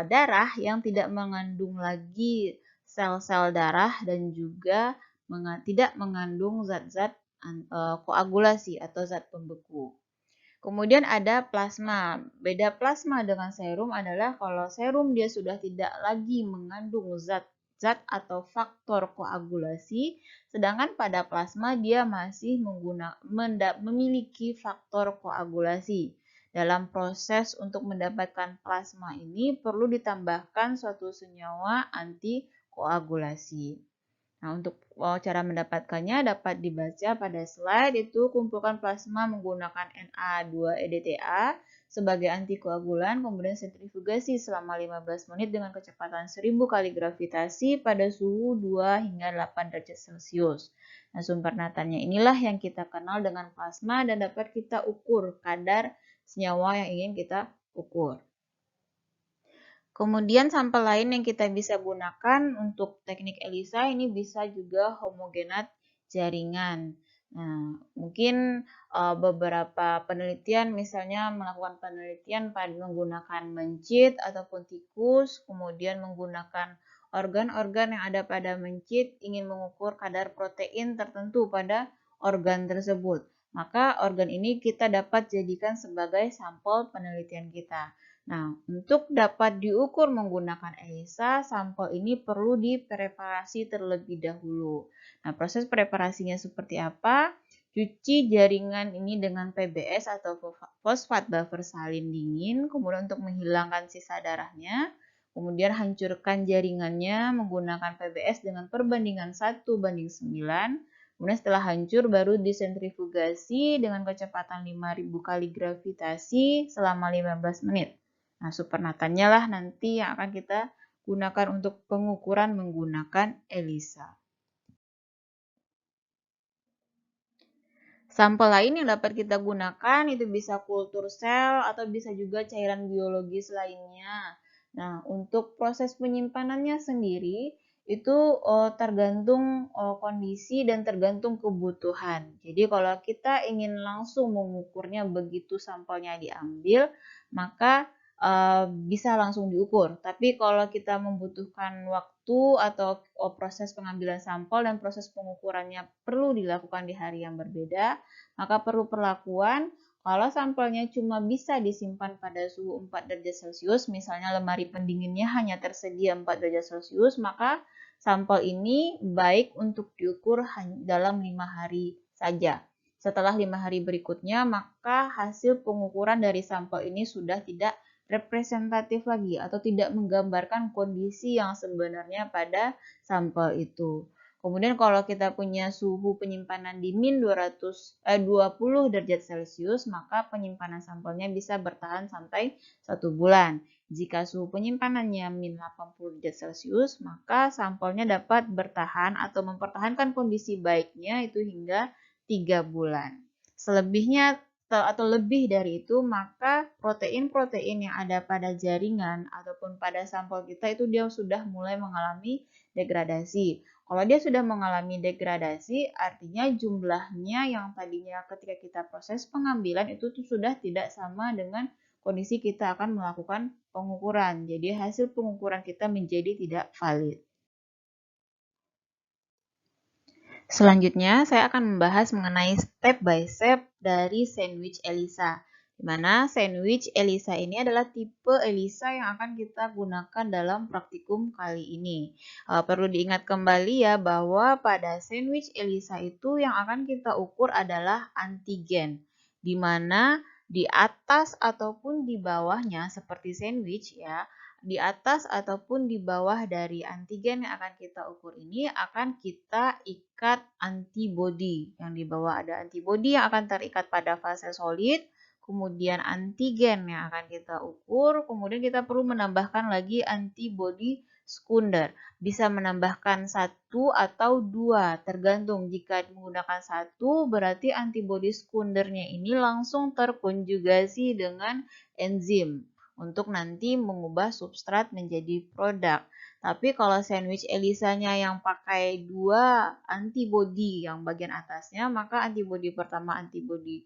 darah yang tidak mengandung lagi sel-sel darah dan juga tidak mengandung zat-zat koagulasi atau zat pembeku. Kemudian ada plasma. Beda plasma dengan serum adalah kalau serum dia sudah tidak lagi mengandung zat atau faktor koagulasi, sedangkan pada plasma dia masih memiliki faktor koagulasi. Dalam proses untuk mendapatkan plasma ini perlu ditambahkan suatu senyawa antikoagulasi. Nah, untuk cara mendapatkannya dapat dibaca pada slide. Itu kumpulkan plasma menggunakan Na2-EDTA sebagai antikoagulan, kemudian sentrifugasi selama 15 menit dengan kecepatan 1000 kali gravitasi pada suhu 2 hingga 8 derajat Celcius. Nah, sumber natanya inilah yang kita kenal dengan plasma dan dapat kita ukur kadar senyawa yang ingin kita ukur. Kemudian sampel lain yang kita bisa gunakan untuk teknik ELISA ini bisa juga homogenat jaringan. Nah, mungkin beberapa penelitian misalnya melakukan penelitian pada menggunakan mencit ataupun tikus, kemudian menggunakan organ-organ yang ada pada mencit ingin mengukur kadar protein tertentu pada organ tersebut. Maka organ ini kita dapat jadikan sebagai sampel penelitian kita. Nah, untuk dapat diukur menggunakan ELISA, sampel ini perlu dipreparasi terlebih dahulu. Nah, proses preparasinya seperti apa? Cuci jaringan ini dengan PBS atau fosfat buffer salin dingin, kemudian untuk menghilangkan sisa darahnya. Kemudian hancurkan jaringannya menggunakan PBS dengan perbandingan 1:9. Kemudian setelah hancur baru disentrifugasi dengan kecepatan 5000 kali gravitasi selama 15 menit. Nah, supernatannya lah nanti yang akan kita gunakan untuk pengukuran menggunakan ELISA. Sampel lain yang dapat kita gunakan itu bisa kultur sel atau bisa juga cairan biologis lainnya. Nah, untuk proses penyimpanannya sendiri itu tergantung kondisi dan tergantung kebutuhan. Jadi kalau kita ingin langsung mengukurnya begitu sampelnya diambil, maka bisa langsung diukur. Tapi kalau kita membutuhkan waktu atau proses pengambilan sampel dan proses pengukurannya perlu dilakukan di hari yang berbeda, maka perlu perlakuan kalau sampelnya cuma bisa disimpan pada suhu 4 derajat Celcius, misalnya lemari pendinginnya hanya tersedia 4 derajat Celcius, maka sampel ini baik untuk diukur dalam 5 hari saja. Setelah 5 hari berikutnya, maka hasil pengukuran dari sampel ini sudah tidak representatif lagi atau tidak menggambarkan kondisi yang sebenarnya pada sampel itu. Kemudian kalau kita punya suhu penyimpanan di min 20 derajat Celcius, maka penyimpanan sampelnya bisa bertahan sampai 1 bulan. Jika suhu penyimpanannya min 80 derajat Celcius, maka sampelnya dapat bertahan atau mempertahankan kondisi baiknya itu hingga 3 bulan. Selebihnya atau lebih dari itu, maka protein-protein yang ada pada jaringan ataupun pada sampel kita itu dia sudah mulai mengalami degradasi. Kalau dia sudah mengalami degradasi, artinya jumlahnya yang tadinya ketika kita proses pengambilan itu tuh sudah tidak sama dengan kondisi kita akan melakukan pengukuran. Jadi hasil pengukuran kita menjadi tidak valid. Selanjutnya, saya akan membahas mengenai step by step dari sandwich ELISA. Di mana sandwich ELISA ini adalah tipe ELISA yang akan kita gunakan dalam praktikum kali ini. Perlu diingat kembali ya bahwa pada sandwich ELISA itu yang akan kita ukur adalah antigen. Di mana di atas ataupun di bawahnya seperti sandwich ya, di atas ataupun di bawah dari antigen yang akan kita ukur ini akan kita ikat antibodi. Yang di bawah ada antibodi yang akan terikat pada fase solid, kemudian antigen yang akan kita ukur, kemudian kita perlu menambahkan lagi antibodi sekunder. Bisa menambahkan 1 atau 2, tergantung. Jika menggunakan 1, berarti antibodi sekundernya ini langsung terkonjugasi dengan enzim untuk nanti mengubah substrat menjadi produk. Tapi kalau sandwich ELISA-nya yang pakai 2 antibodi yang bagian atasnya, maka antibodi pertama antibodi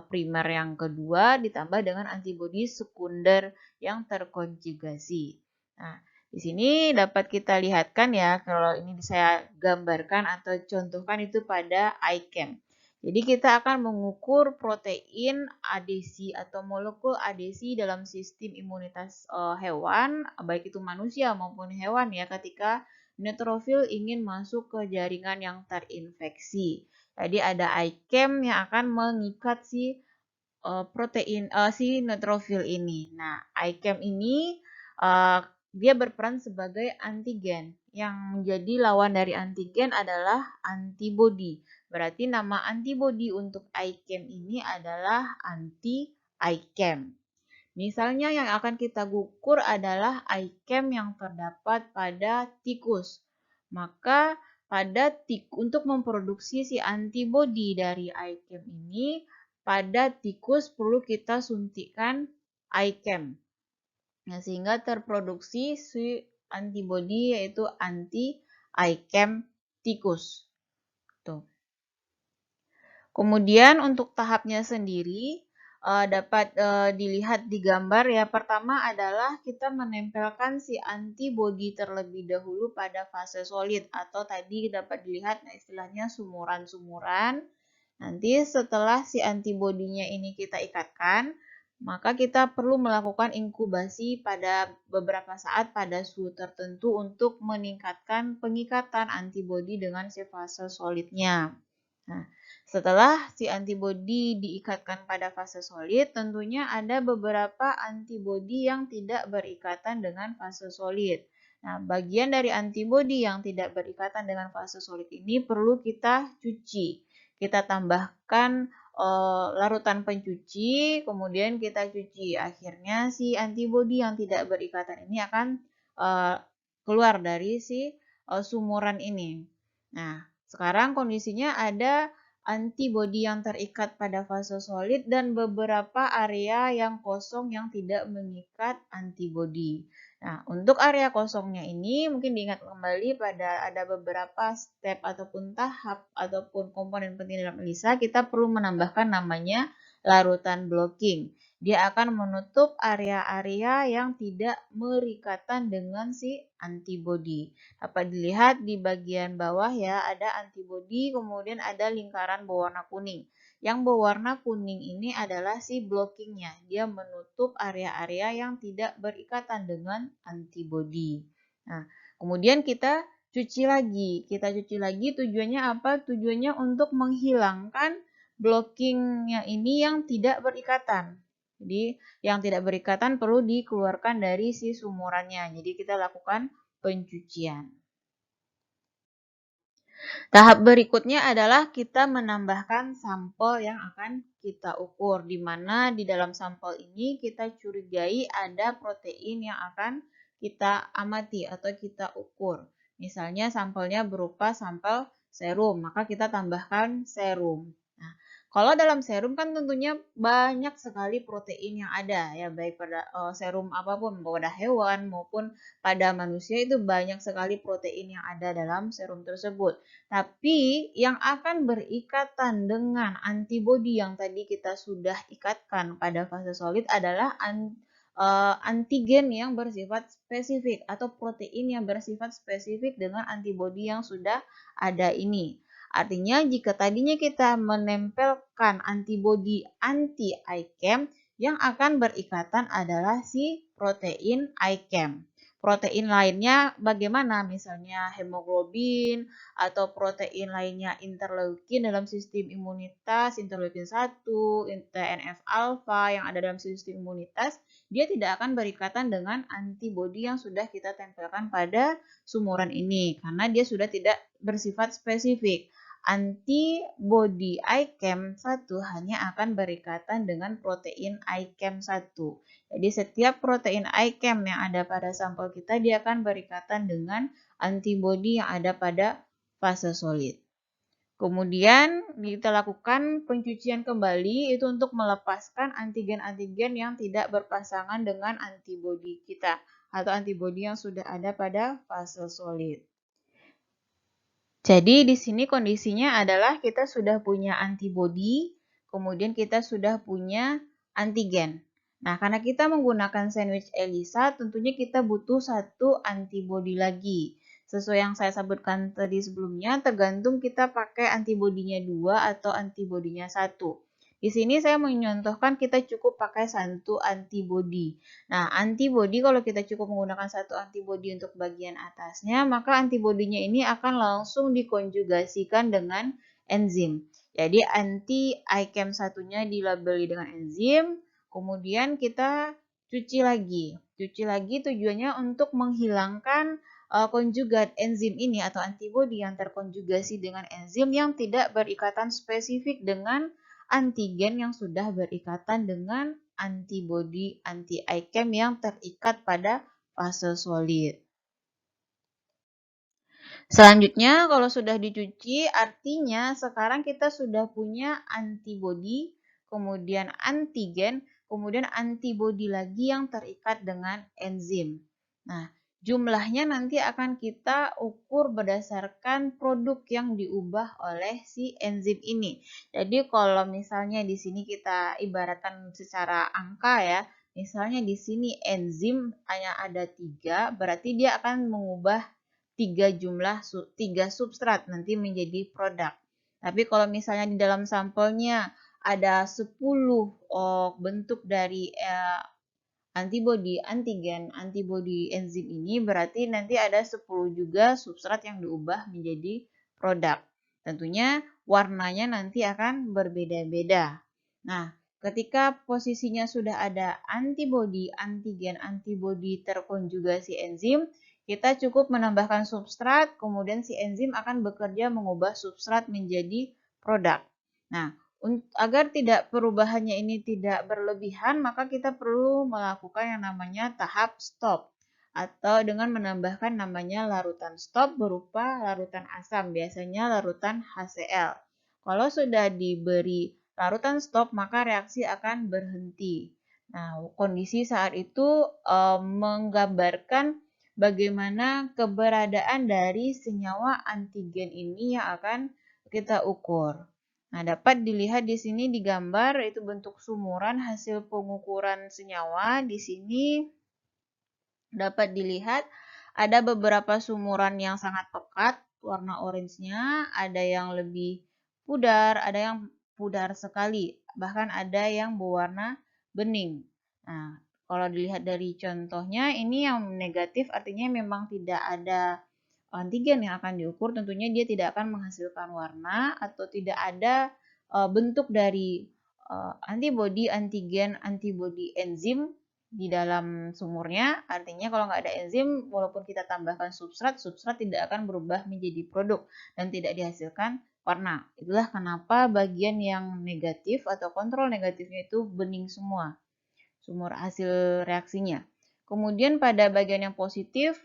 primer yang kedua ditambah dengan antibodi sekunder yang terkonjugasi. Nah, di sini dapat kita lihatkan ya, kalau ini saya gambarkan atau contohkan itu pada iChem. Jadi kita akan mengukur protein adesi atau molekul adesi dalam sistem imunitas hewan, baik itu manusia maupun hewan ya, ketika neutrofil ingin masuk ke jaringan yang terinfeksi. Jadi ada iChem yang akan mengikat si protein si neutrofil ini. Nah, ICAM ini dia berperan sebagai antigen. Yang menjadi lawan dari antigen adalah antibodi. Berarti nama antibodi untuk ICAM ini adalah anti-ICAM. Misalnya yang akan kita gugur adalah ICAM yang terdapat pada tikus. Maka untuk memproduksi si antibodi dari ICAM ini, pada tikus perlu kita suntikan ICAM. Nah, sehingga terproduksi si antibodi yaitu anti-ICAM tikus. Tuh. Kemudian untuk tahapnya sendiri dapat dilihat di gambar ya. Pertama adalah kita menempelkan si antibodi terlebih dahulu pada fase solid atau tadi dapat dilihat istilahnya sumuran-sumuran. Nanti setelah si antibodinya ini kita ikatkan, maka kita perlu melakukan inkubasi pada beberapa saat pada suhu tertentu untuk meningkatkan pengikatan antibodi dengan si fase solidnya. Nah, setelah si antibodi diikatkan pada fase solid, tentunya ada beberapa antibodi yang tidak berikatan dengan fase solid. Nah, bagian dari antibodi yang tidak berikatan dengan fase solid ini perlu kita cuci. Kita tambahkan larutan pencuci, kemudian kita cuci. Akhirnya si antibodi yang tidak berikatan ini akan keluar dari si sumuran ini. Nah, sekarang kondisinya ada antibodi yang terikat pada fase solid dan beberapa area yang kosong yang tidak mengikat antibodi. Nah, untuk area kosongnya ini mungkin diingat kembali pada ada beberapa step ataupun tahap ataupun komponen penting dalam ELISA, kita perlu menambahkan namanya larutan blocking. Dia akan menutup area-area yang tidak berikatan dengan si antibodi. Dapat dilihat di bagian bawah ya, ada antibodi, kemudian ada lingkaran berwarna kuning. Yang berwarna kuning ini adalah si blockingnya. Dia menutup area-area yang tidak berikatan dengan antibodi. Nah, kemudian kita cuci lagi. Kita cuci lagi tujuannya apa? Tujuannya untuk menghilangkan blockingnya ini yang tidak berikatan. Jadi yang tidak berikatan perlu dikeluarkan dari si sumurannya. Jadi kita lakukan pencucian. Tahap berikutnya adalah kita menambahkan sampel yang akan kita ukur, di mana di dalam sampel ini kita curigai ada protein yang akan kita amati atau kita ukur. Misalnya sampelnya berupa sampel serum, maka kita tambahkan serum. Nah, kalau dalam serum kan tentunya banyak sekali protein yang ada ya, baik pada serum apapun, pada hewan maupun pada manusia itu banyak sekali protein yang ada dalam serum tersebut. Tapi yang akan berikatan dengan antibodi yang tadi kita sudah ikatkan pada fase solid adalah antigen yang bersifat spesifik atau protein yang bersifat spesifik dengan antibodi yang sudah ada ini. Artinya jika tadinya kita menempelkan antibodi anti-ICAM, yang akan berikatan adalah si protein ICAM. Protein lainnya bagaimana? Misalnya hemoglobin atau protein lainnya interleukin dalam sistem imunitas, interleukin 1, TNF alpha yang ada dalam sistem imunitas, dia tidak akan berikatan dengan antibodi yang sudah kita tempelkan pada sumuran ini karena dia sudah tidak bersifat spesifik. Antibodi ICAM 1 hanya akan berikatan dengan protein ICAM 1. Jadi setiap protein ICAM yang ada pada sampel kita dia akan berikatan dengan antibodi yang ada pada fase solid. Kemudian kita lakukan pencucian kembali itu untuk melepaskan antigen-antigen yang tidak berpasangan dengan antibodi kita atau antibodi yang sudah ada pada fase solid. Jadi di sini kondisinya adalah kita sudah punya antibodi, kemudian kita sudah punya antigen. Nah, karena kita menggunakan sandwich ELISA, tentunya kita butuh satu antibodi lagi. Sesuai yang saya sebutkan tadi sebelumnya, tergantung kita pakai antibodinya 2 atau antibodinya 1. Di sini saya menyontohkan kita cukup pakai satu antibodi. Nah, antibodi kalau kita cukup menggunakan satu antibodi untuk bagian atasnya, maka antibodinya ini akan langsung dikonjugasikan dengan enzim. Jadi anti-ICAM satunya dilabeli dengan enzim, kemudian kita cuci lagi. Cuci lagi tujuannya untuk menghilangkan konjugat enzim ini atau antibodi yang terkonjugasi dengan enzim yang tidak berikatan spesifik dengan antigen yang sudah berikatan dengan antibodi anti-ICAM yang terikat pada fase solid. Selanjutnya, kalau sudah dicuci, artinya sekarang kita sudah punya antibodi, kemudian antigen, kemudian antibodi lagi yang terikat dengan enzim. Nah, jumlahnya nanti akan kita ukur berdasarkan produk yang diubah oleh si enzim ini. Jadi kalau misalnya di sini kita ibaratkan secara angka ya, misalnya di sini enzim hanya ada 3, berarti dia akan mengubah tiga substrat nanti menjadi produk. Tapi kalau misalnya di dalam sampelnya ada 10 bentuk dari antibodi, antigen, antibodi enzim ini berarti nanti ada 10 juga substrat yang diubah menjadi produk. Tentunya warnanya nanti akan berbeda-beda. Nah, ketika posisinya sudah ada antibodi, antigen, antibodi terkonjugasi enzim, kita cukup menambahkan substrat, kemudian si enzim akan bekerja mengubah substrat menjadi produk. Nah, agar tidak perubahannya ini tidak berlebihan, maka kita perlu melakukan yang namanya tahap stop atau dengan menambahkan namanya larutan stop berupa larutan asam, biasanya larutan HCl. Kalau sudah diberi larutan stop, maka reaksi akan berhenti. Nah, kondisi saat itu menggambarkan bagaimana keberadaan dari senyawa antigen ini yang akan kita ukur. Nah, dapat dilihat di sini di gambar itu bentuk sumuran hasil pengukuran senyawa. Di sini dapat dilihat ada beberapa sumuran yang sangat pekat, warna orange-nya, ada yang lebih pudar, ada yang pudar sekali, bahkan ada yang berwarna bening. Nah, kalau dilihat dari contohnya, ini yang negatif artinya memang tidak ada antigen yang akan diukur, tentunya dia tidak akan menghasilkan warna atau tidak ada bentuk dari antibodi, antigen, antibodi enzim di dalam sumurnya. Artinya kalau nggak ada enzim, walaupun kita tambahkan substrat, substrat tidak akan berubah menjadi produk dan tidak dihasilkan warna. Itulah kenapa bagian yang negatif atau kontrol negatifnya itu bening semua sumur hasil reaksinya. Kemudian pada bagian yang positif,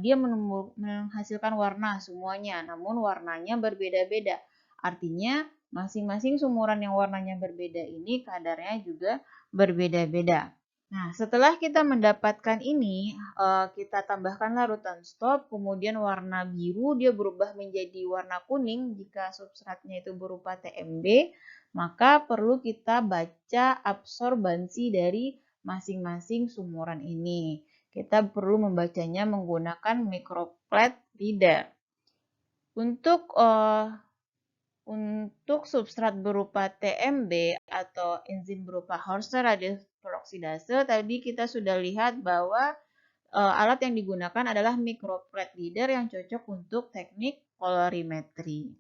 dia menghasilkan warna semuanya, namun warnanya berbeda-beda. Artinya masing-masing sumuran yang warnanya berbeda ini kadarnya juga berbeda-beda. Nah, setelah kita mendapatkan ini, kita tambahkan larutan stop, kemudian warna biru dia berubah menjadi warna kuning jika substratnya itu berupa TMB, maka perlu kita baca absorbansi dari masing-masing sumuran ini. Kita perlu membacanya menggunakan microplate reader. Untuk substrat berupa TMB atau enzim berupa Horster radius peroksidase, tadi kita sudah lihat bahwa alat yang digunakan adalah microplate reader yang cocok untuk teknik kolorimetri.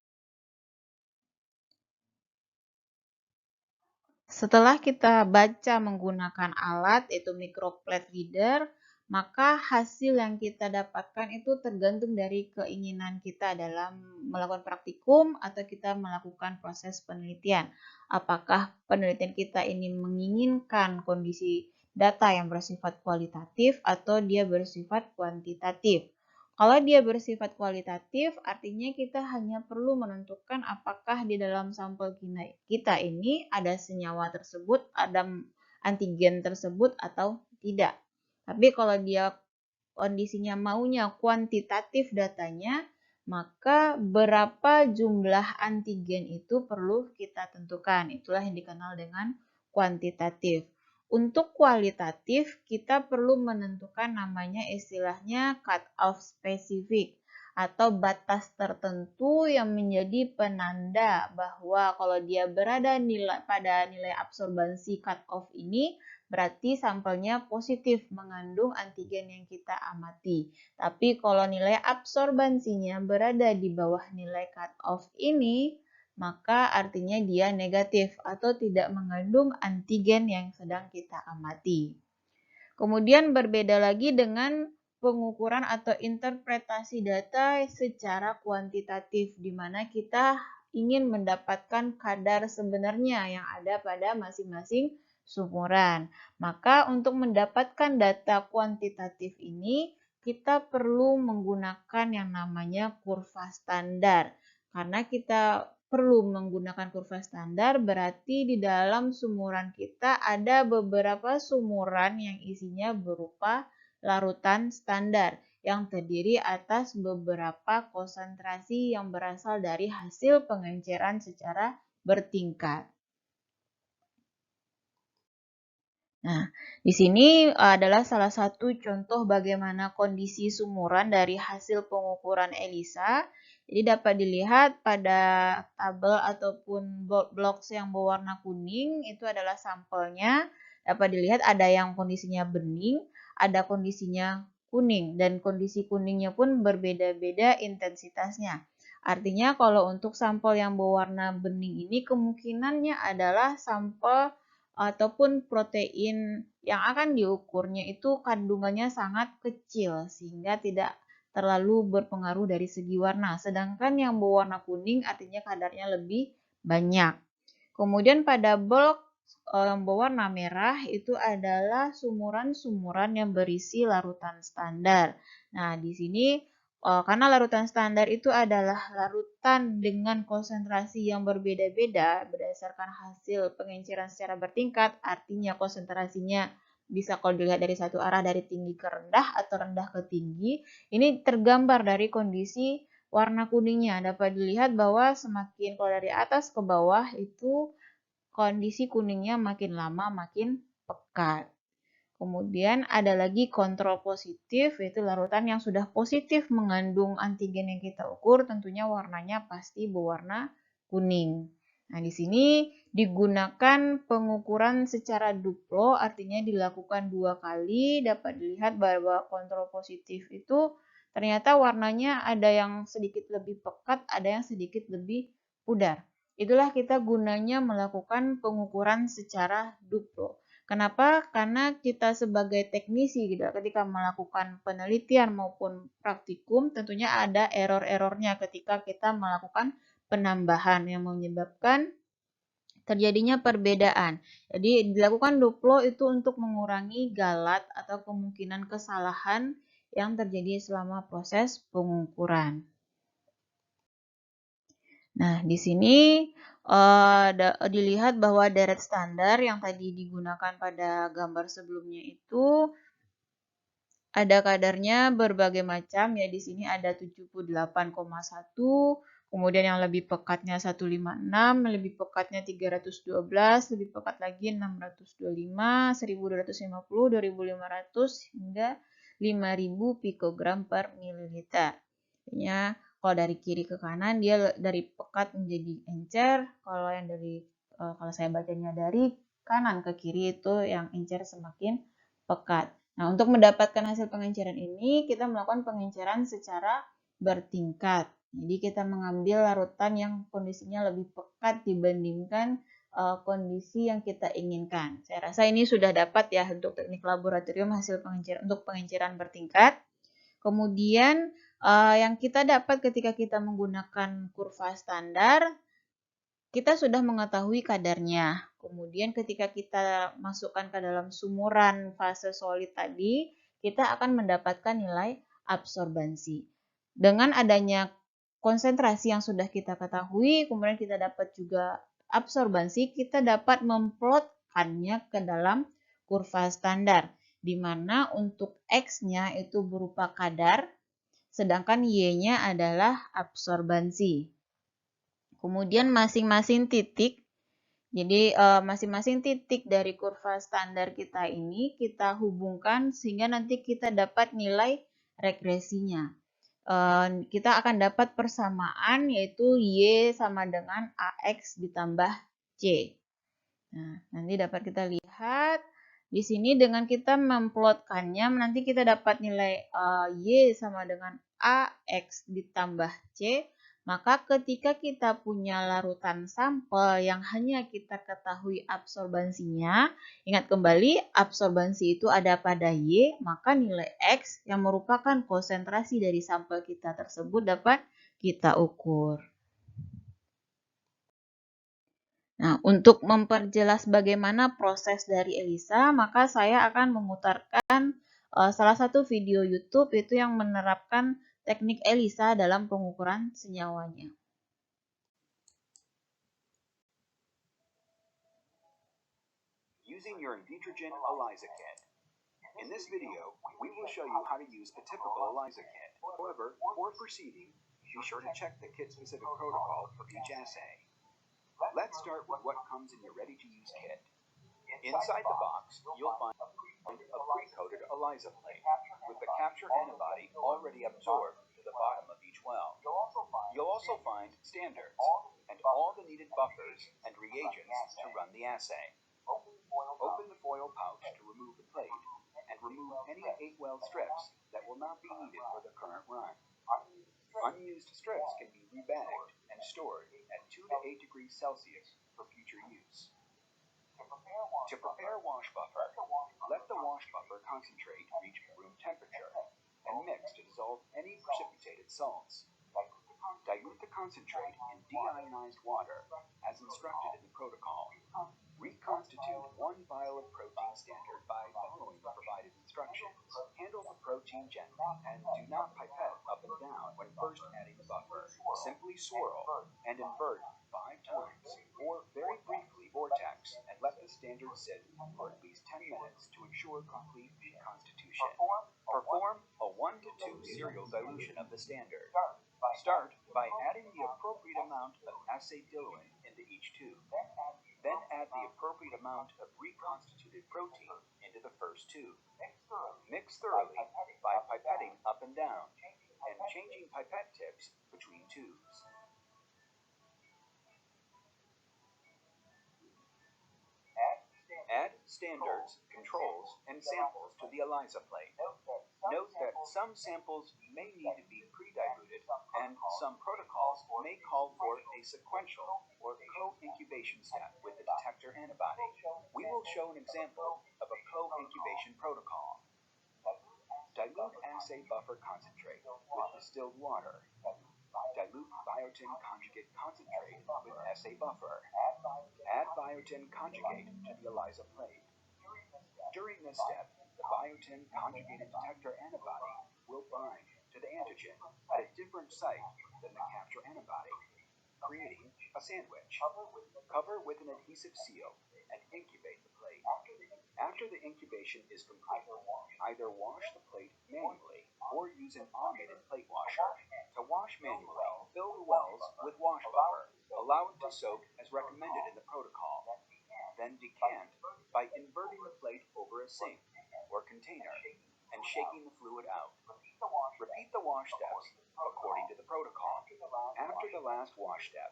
Setelah kita baca menggunakan alat yaitu microplate reader, maka hasil yang kita dapatkan itu tergantung dari keinginan kita dalam melakukan praktikum atau kita melakukan proses penelitian. Apakah penelitian kita ini menginginkan kondisi data yang bersifat kualitatif atau dia bersifat kuantitatif. Kalau dia bersifat kualitatif, artinya kita hanya perlu menentukan apakah di dalam sampel kita ini ada senyawa tersebut, ada antigen tersebut atau tidak. Tapi kalau dia kondisinya maunya kuantitatif datanya, maka berapa jumlah antigen itu perlu kita tentukan. Itulah yang dikenal dengan kuantitatif. Untuk kualitatif, kita perlu menentukan namanya istilahnya cut-off spesifik atau batas tertentu yang menjadi penanda bahwa kalau dia berada pada nilai absorbansi cut-off ini, berarti sampelnya positif mengandung antigen yang kita amati. Tapi kalau nilai absorbansinya berada di bawah nilai cut-off ini, maka artinya dia negatif atau tidak mengandung antigen yang sedang kita amati. Kemudian berbeda lagi dengan pengukuran atau interpretasi data secara kuantitatif, di mana kita ingin mendapatkan kadar sebenarnya yang ada pada masing-masing sumuran. Maka untuk mendapatkan data kuantitatif ini, kita perlu menggunakan yang namanya kurva standar. Karena kita perlu menggunakan kurva standar, berarti di dalam sumuran kita ada beberapa sumuran yang isinya berupa larutan standar yang terdiri atas beberapa konsentrasi yang berasal dari hasil pengenceran secara bertingkat. Nah, di sini adalah salah satu contoh bagaimana kondisi sumuran dari hasil pengukuran ELISA. Jadi dapat dilihat pada tabel ataupun box yang berwarna kuning itu adalah sampelnya. Dapat dilihat ada yang kondisinya bening, ada kondisinya kuning, dan kondisi kuningnya pun berbeda-beda intensitasnya. Artinya kalau untuk sampel yang berwarna bening ini kemungkinannya adalah sampel ataupun protein yang akan diukurnya itu kandungannya sangat kecil sehingga tidak terlalu berpengaruh dari segi warna. Sedangkan yang berwarna kuning artinya kadarnya lebih banyak. Kemudian pada bulk yang berwarna merah itu adalah sumuran-sumuran yang berisi larutan standar. Nah, di sini karena larutan standar itu adalah larutan dengan konsentrasi yang berbeda-beda berdasarkan hasil pengenceran secara bertingkat, artinya konsentrasinya bisa kalau dilihat dari satu arah dari tinggi ke rendah atau rendah ke tinggi. Ini tergambar dari kondisi warna kuningnya. Dapat dilihat bahwa semakin kalau dari atas ke bawah itu kondisi kuningnya makin lama makin pekat. Kemudian ada lagi kontrol positif, yaitu larutan yang sudah positif mengandung antigen yang kita ukur, tentunya warnanya pasti berwarna kuning. Nah, di sini digunakan pengukuran secara duplo, artinya dilakukan 2 kali. Dapat dilihat bahwa kontrol positif itu ternyata warnanya ada yang sedikit lebih pekat, ada yang sedikit lebih pudar. Itulah kita gunanya melakukan pengukuran secara duplo. Kenapa? Karena kita sebagai teknisi gitu, ketika melakukan penelitian maupun praktikum tentunya ada error-errornya ketika kita melakukan penambahan yang menyebabkan terjadinya perbedaan. Jadi dilakukan duplo itu untuk mengurangi galat atau kemungkinan kesalahan yang terjadi selama proses pengukuran. Nah, di sini dilihat bahwa deret standar yang tadi digunakan pada gambar sebelumnya itu ada kadarnya berbagai macam ya. Di sini ada 78,1, kemudian yang lebih pekatnya 156, lebih pekatnya 312, lebih pekat lagi 625, 1250, 2500 hingga 5000 pikogram per mililiter. Artinya kalau dari kiri ke kanan dia dari pekat menjadi encer, kalau yang dari kalau saya bacanya dari kanan ke kiri itu yang encer semakin pekat. Nah, untuk mendapatkan hasil pengenceran ini kita melakukan pengenceran secara bertingkat. Jadi kita mengambil larutan yang kondisinya lebih pekat dibandingkan kondisi yang kita inginkan. Saya rasa ini sudah dapat ya untuk teknik laboratorium hasil pengenceran untuk pengenceran bertingkat. Kemudian yang kita dapat ketika kita menggunakan kurva standar, kita sudah mengetahui kadarnya. Kemudian ketika kita masukkan ke dalam sumuran fase solid tadi, kita akan mendapatkan nilai absorbansi. Dengan adanya konsentrasi yang sudah kita ketahui, kemudian kita dapat juga absorbansi, kita dapat memplotkannya ke dalam kurva standar, di mana untuk X-nya itu berupa kadar, sedangkan Y-nya adalah absorbansi. Kemudian masing-masing titik, jadi masing-masing titik dari kurva standar kita ini kita hubungkan sehingga nanti kita dapat nilai regresinya. Kita akan dapat persamaan yaitu Y sama dengan AX ditambah C. Nah, nanti dapat kita lihat di sini dengan kita memplotkannya, nanti kita dapat nilai Y sama dengan AX ditambah C, Maka ketika kita punya larutan sampel yang hanya kita ketahui absorbansinya, ingat kembali absorbansi itu ada pada Y, maka nilai X yang merupakan konsentrasi dari sampel kita tersebut dapat kita ukur. Nah, untuk memperjelas bagaimana proses dari ELISA, maka saya akan memutarkan salah satu video YouTube itu yang menerapkan teknik ELISA dalam pengukuran senyawanya. Using your Invitrogen ELISA kit. In this video, we will show you how to use a typical ELISA kit. However, before proceeding, be sure to check the kit-specific protocol for each assay. Let's start with what comes in your ready-to-use kit. Inside the box, you'll find a pre-coated ELISA plate with the capture antibody already absorbed to the bottom of each well. You'll also find standards and all the needed buffers and reagents to run the assay. Open the foil pouch to remove the plate and remove any 8-well strips that will not be needed for the current run. Unused strips can be rebagged and stored at 2 to 8 degrees Celsius for future use. To prepare wash buffer, let the wash buffer concentrate reach room temperature and mix to dissolve any precipitated salts. Dilute the concentrate in deionized water as instructed in the protocol. Reconstitute 1 vial of protein standard by following the provided instructions. Handle the protein gently and do not pipette up and down when first adding the buffer. Simply swirl and invert 5 times or very briefly vortex and let the standard sit for at least 10 minutes to ensure complete reconstitution. Perform a 1 to 2 serial dilution of the standard. Start by adding the appropriate amount of assay diluent into each tube. Then add the appropriate amount of reconstituted protein into the first tube. Mix thoroughly by pipetting up and down and changing pipette tips between tubes. Add standards, controls, and samples to the ELISA plate. Note that some samples may need to be pre-diluted and some protocols may call for a sequential or co-incubation step with the detector antibody. We will show an example of a co-incubation protocol. Dilute assay buffer concentrate with distilled water. Dilute biotin conjugate concentrate with assay buffer. Add biotin conjugate to the ELISA plate. During this step, the biotin conjugated detector antibody will bind to the antigen at a different site than the capture antibody, creating a sandwich. Cover with an adhesive seal and incubate the plate. After the incubation is complete, either wash the plate manually or use an automated plate washer. To wash manually, fill the wells with wash buffer. Allow it to soak as recommended in the protocol. Then decant by inverting the plate over a sink or container and shaking the fluid out. Repeat the wash steps according to the protocol. After the last wash step,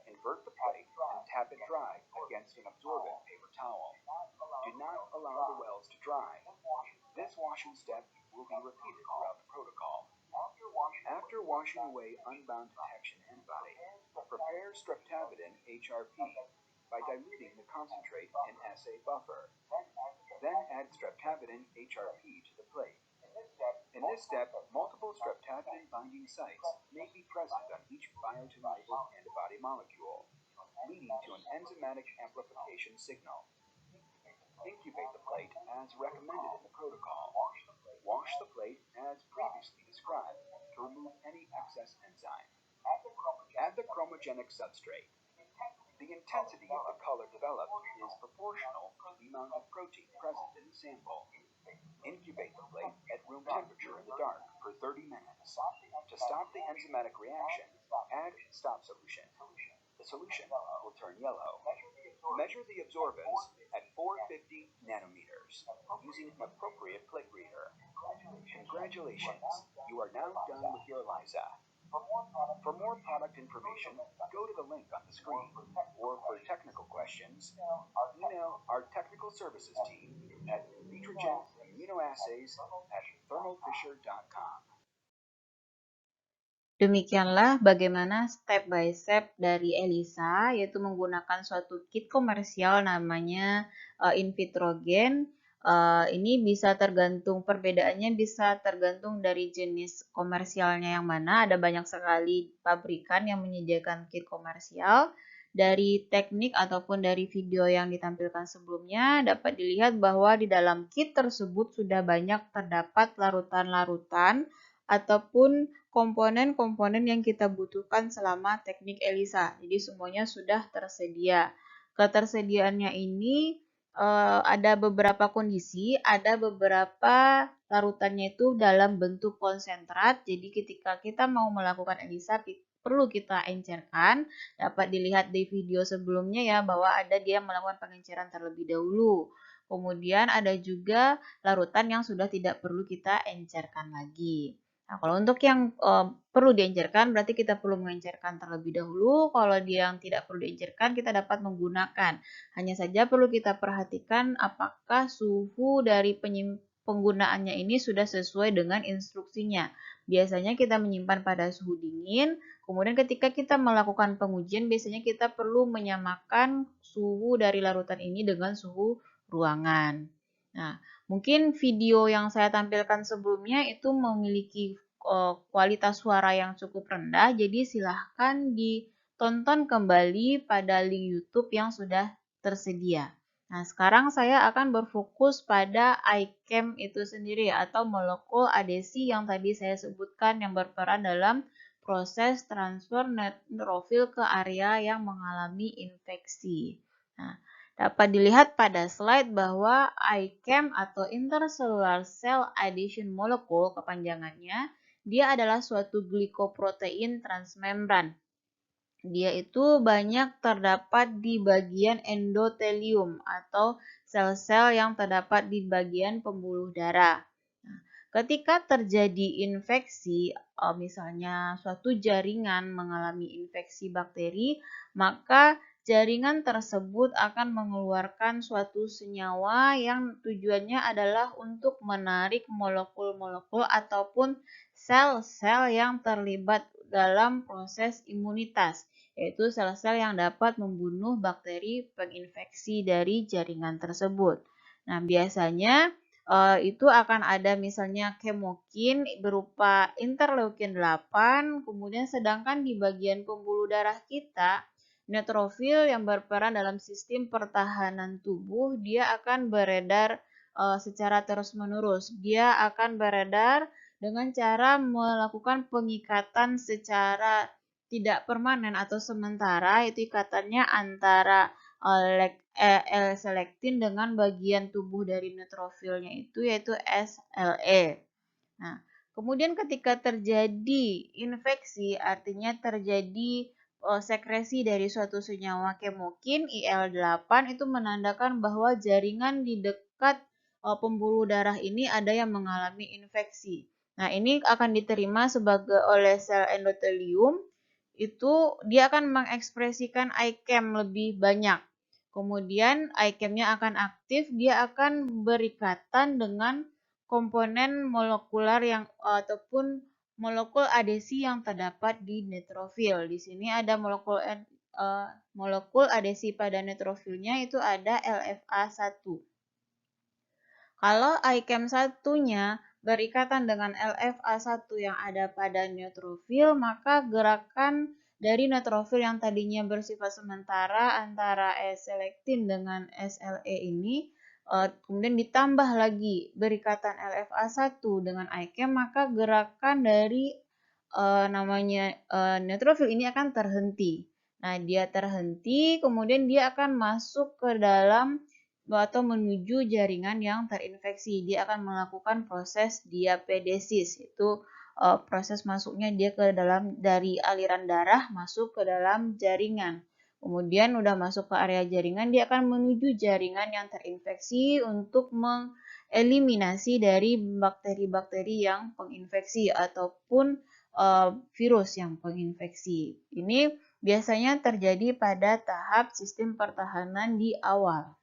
invert the plate and tap it dry against an absorbent paper towel. Do not allow the wells to dry. This washing step will be repeated throughout the protocol. After washing away unbound detection antibody, prepare streptavidin HRP by diluting the concentrate in assay buffer. Then add streptavidin HRP to the plate. In this step, multiple streptavidin binding sites may be present on each biotin-labeled antibody molecule, leading to an enzymatic amplification signal. Incubate the plate as recommended in the protocol. Wash the plate as previously described to remove any excess enzyme. Add the chromogenic substrate. The intensity of the color developed is proportional to the amount of protein present in the sample. Incubate the plate at room temperature in the dark for 30 minutes. To stop the enzymatic reaction, add stop solution. The solution will turn yellow. Measure the absorbance at 450 nanometers using an appropriate plate reader. Congratulations, you are now done with your ELISA. For more product information, go to the link on the screen, or for technical questions, email our technical services team at invitrogen immunoassays@thermofisher.com. Demikianlah bagaimana step by step dari Elisa, yaitu menggunakan suatu kit komersial namanya Invitrogen. Ini bisa tergantung, perbedaannya bisa tergantung dari jenis komersialnya yang mana. Ada banyak sekali pabrikan yang menyediakan kit komersial. Dari teknik ataupun dari video yang ditampilkan sebelumnya, dapat dilihat bahwa di dalam kit tersebut sudah banyak terdapat larutan-larutan ataupun komponen-komponen yang kita butuhkan selama teknik ELISA. Jadi semuanya sudah tersedia. Ketersediaannya ini ada beberapa kondisi, ada beberapa larutannya itu dalam bentuk konsentrat. Jadi ketika kita mau melakukan ELISA perlu kita encerkan. Dapat dilihat di video sebelumnya ya bahwa ada dia melakukan pengenceran terlebih dahulu. Kemudian ada juga larutan yang sudah tidak perlu kita encerkan lagi. Nah, kalau untuk yang perlu diencerkan, berarti kita perlu mengencerkan terlebih dahulu. Kalau dia yang tidak perlu diencerkan, kita dapat menggunakan. Hanya saja perlu kita perhatikan apakah suhu dari penggunaannya ini sudah sesuai dengan instruksinya. Biasanya kita menyimpan pada suhu dingin, kemudian ketika kita melakukan pengujian, biasanya kita perlu menyamakan suhu dari larutan ini dengan suhu ruangan. Nah, mungkin video yang saya tampilkan sebelumnya itu memiliki kualitas suara yang cukup rendah, jadi silahkan ditonton kembali pada link YouTube yang sudah tersedia. Nah, sekarang saya akan berfokus pada iChem itu sendiri atau molekul adesi yang tadi saya sebutkan yang berperan dalam proses transfer neutrofil ke area yang mengalami infeksi. Nah, dapat dilihat pada slide bahwa iChem atau Intercellular Cell Adhesion Molecule kepanjangannya, dia adalah suatu glikoprotein transmembran. Dia itu banyak terdapat di bagian endotelium atau sel-sel yang terdapat di bagian pembuluh darah. Nah, ketika terjadi infeksi, misalnya suatu jaringan mengalami infeksi bakteri, maka jaringan tersebut akan mengeluarkan suatu senyawa yang tujuannya adalah untuk menarik molekul-molekul ataupun sel-sel yang terlibat dalam proses imunitas, yaitu sel-sel yang dapat membunuh bakteri penginfeksi dari jaringan tersebut. Nah, biasanya itu akan ada misalnya kemokin berupa interleukin 8, kemudian sedangkan di bagian pembuluh darah kita, neutrofil yang berperan dalam sistem pertahanan tubuh, dia akan beredar secara terus-menerus. Dia akan beredar dengan cara melakukan pengikatan secara tidak permanen atau sementara, itu ikatannya antara L-selektin dengan bagian tubuh dari neutrofilnya itu yaitu SLE. Nah, kemudian ketika terjadi infeksi, artinya terjadi sekresi dari suatu senyawa kemokin IL-8 itu menandakan bahwa jaringan di dekat pembuluh darah ini ada yang mengalami infeksi. Nah, ini akan diterima sebagai oleh sel endotelium, itu dia akan mengekspresikan iChem lebih banyak. Kemudian iChem-nya akan aktif, dia akan berikatan dengan komponen molekular yang ataupun molekul adesi yang terdapat di neutrofil. Di sini ada molekul adesi pada neutrofilnya itu ada LFA1. Kalau iChem satunya berikatan dengan LFA1 yang ada pada neutrofil, maka gerakan dari neutrofil yang tadinya bersifat sementara antara S-selektin dengan SLE ini kemudian ditambah lagi berikatan LFA1 dengan iChem, maka gerakan dari neutrofil ini akan terhenti. Nah, dia terhenti, kemudian dia akan masuk ke dalam atau menuju jaringan yang terinfeksi. Dia akan melakukan proses diapedesis, itu proses masuknya dia ke dalam dari aliran darah masuk ke dalam jaringan. Kemudian udah masuk ke area jaringan, dia akan menuju jaringan yang terinfeksi untuk mengeliminasi dari bakteri-bakteri yang penginfeksi ataupun virus yang penginfeksi. Ini biasanya terjadi pada tahap sistem pertahanan di awal.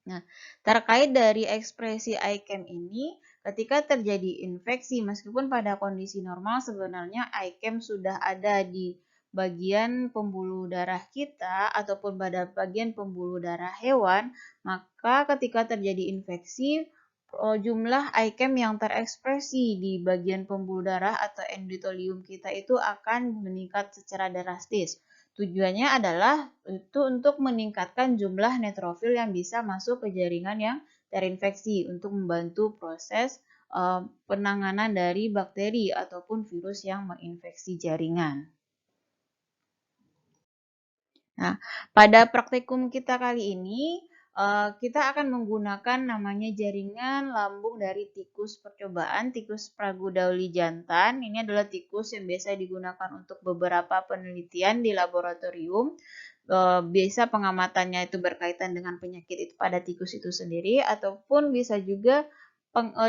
Nah, terkait dari ekspresi iChem ini, Ketika terjadi infeksi, meskipun pada kondisi normal sebenarnya ICAM sudah ada di bagian pembuluh darah kita ataupun pada bagian pembuluh darah hewan, maka ketika terjadi infeksi, jumlah ICAM yang terekspresi di bagian pembuluh darah atau endotelium kita itu akan meningkat secara drastis. Tujuannya adalah itu untuk meningkatkan jumlah neutrofil yang bisa masuk ke jaringan yang terinfeksi untuk membantu proses penanganan dari bakteri ataupun virus yang menginfeksi jaringan. Nah, pada praktikum kita kali ini, kita akan menggunakan namanya jaringan lambung dari tikus percobaan, tikus Pragudauli jantan. Ini adalah tikus yang biasa digunakan untuk beberapa penelitian di laboratorium. Biasa pengamatannya itu berkaitan dengan penyakit itu pada tikus itu sendiri, ataupun bisa juga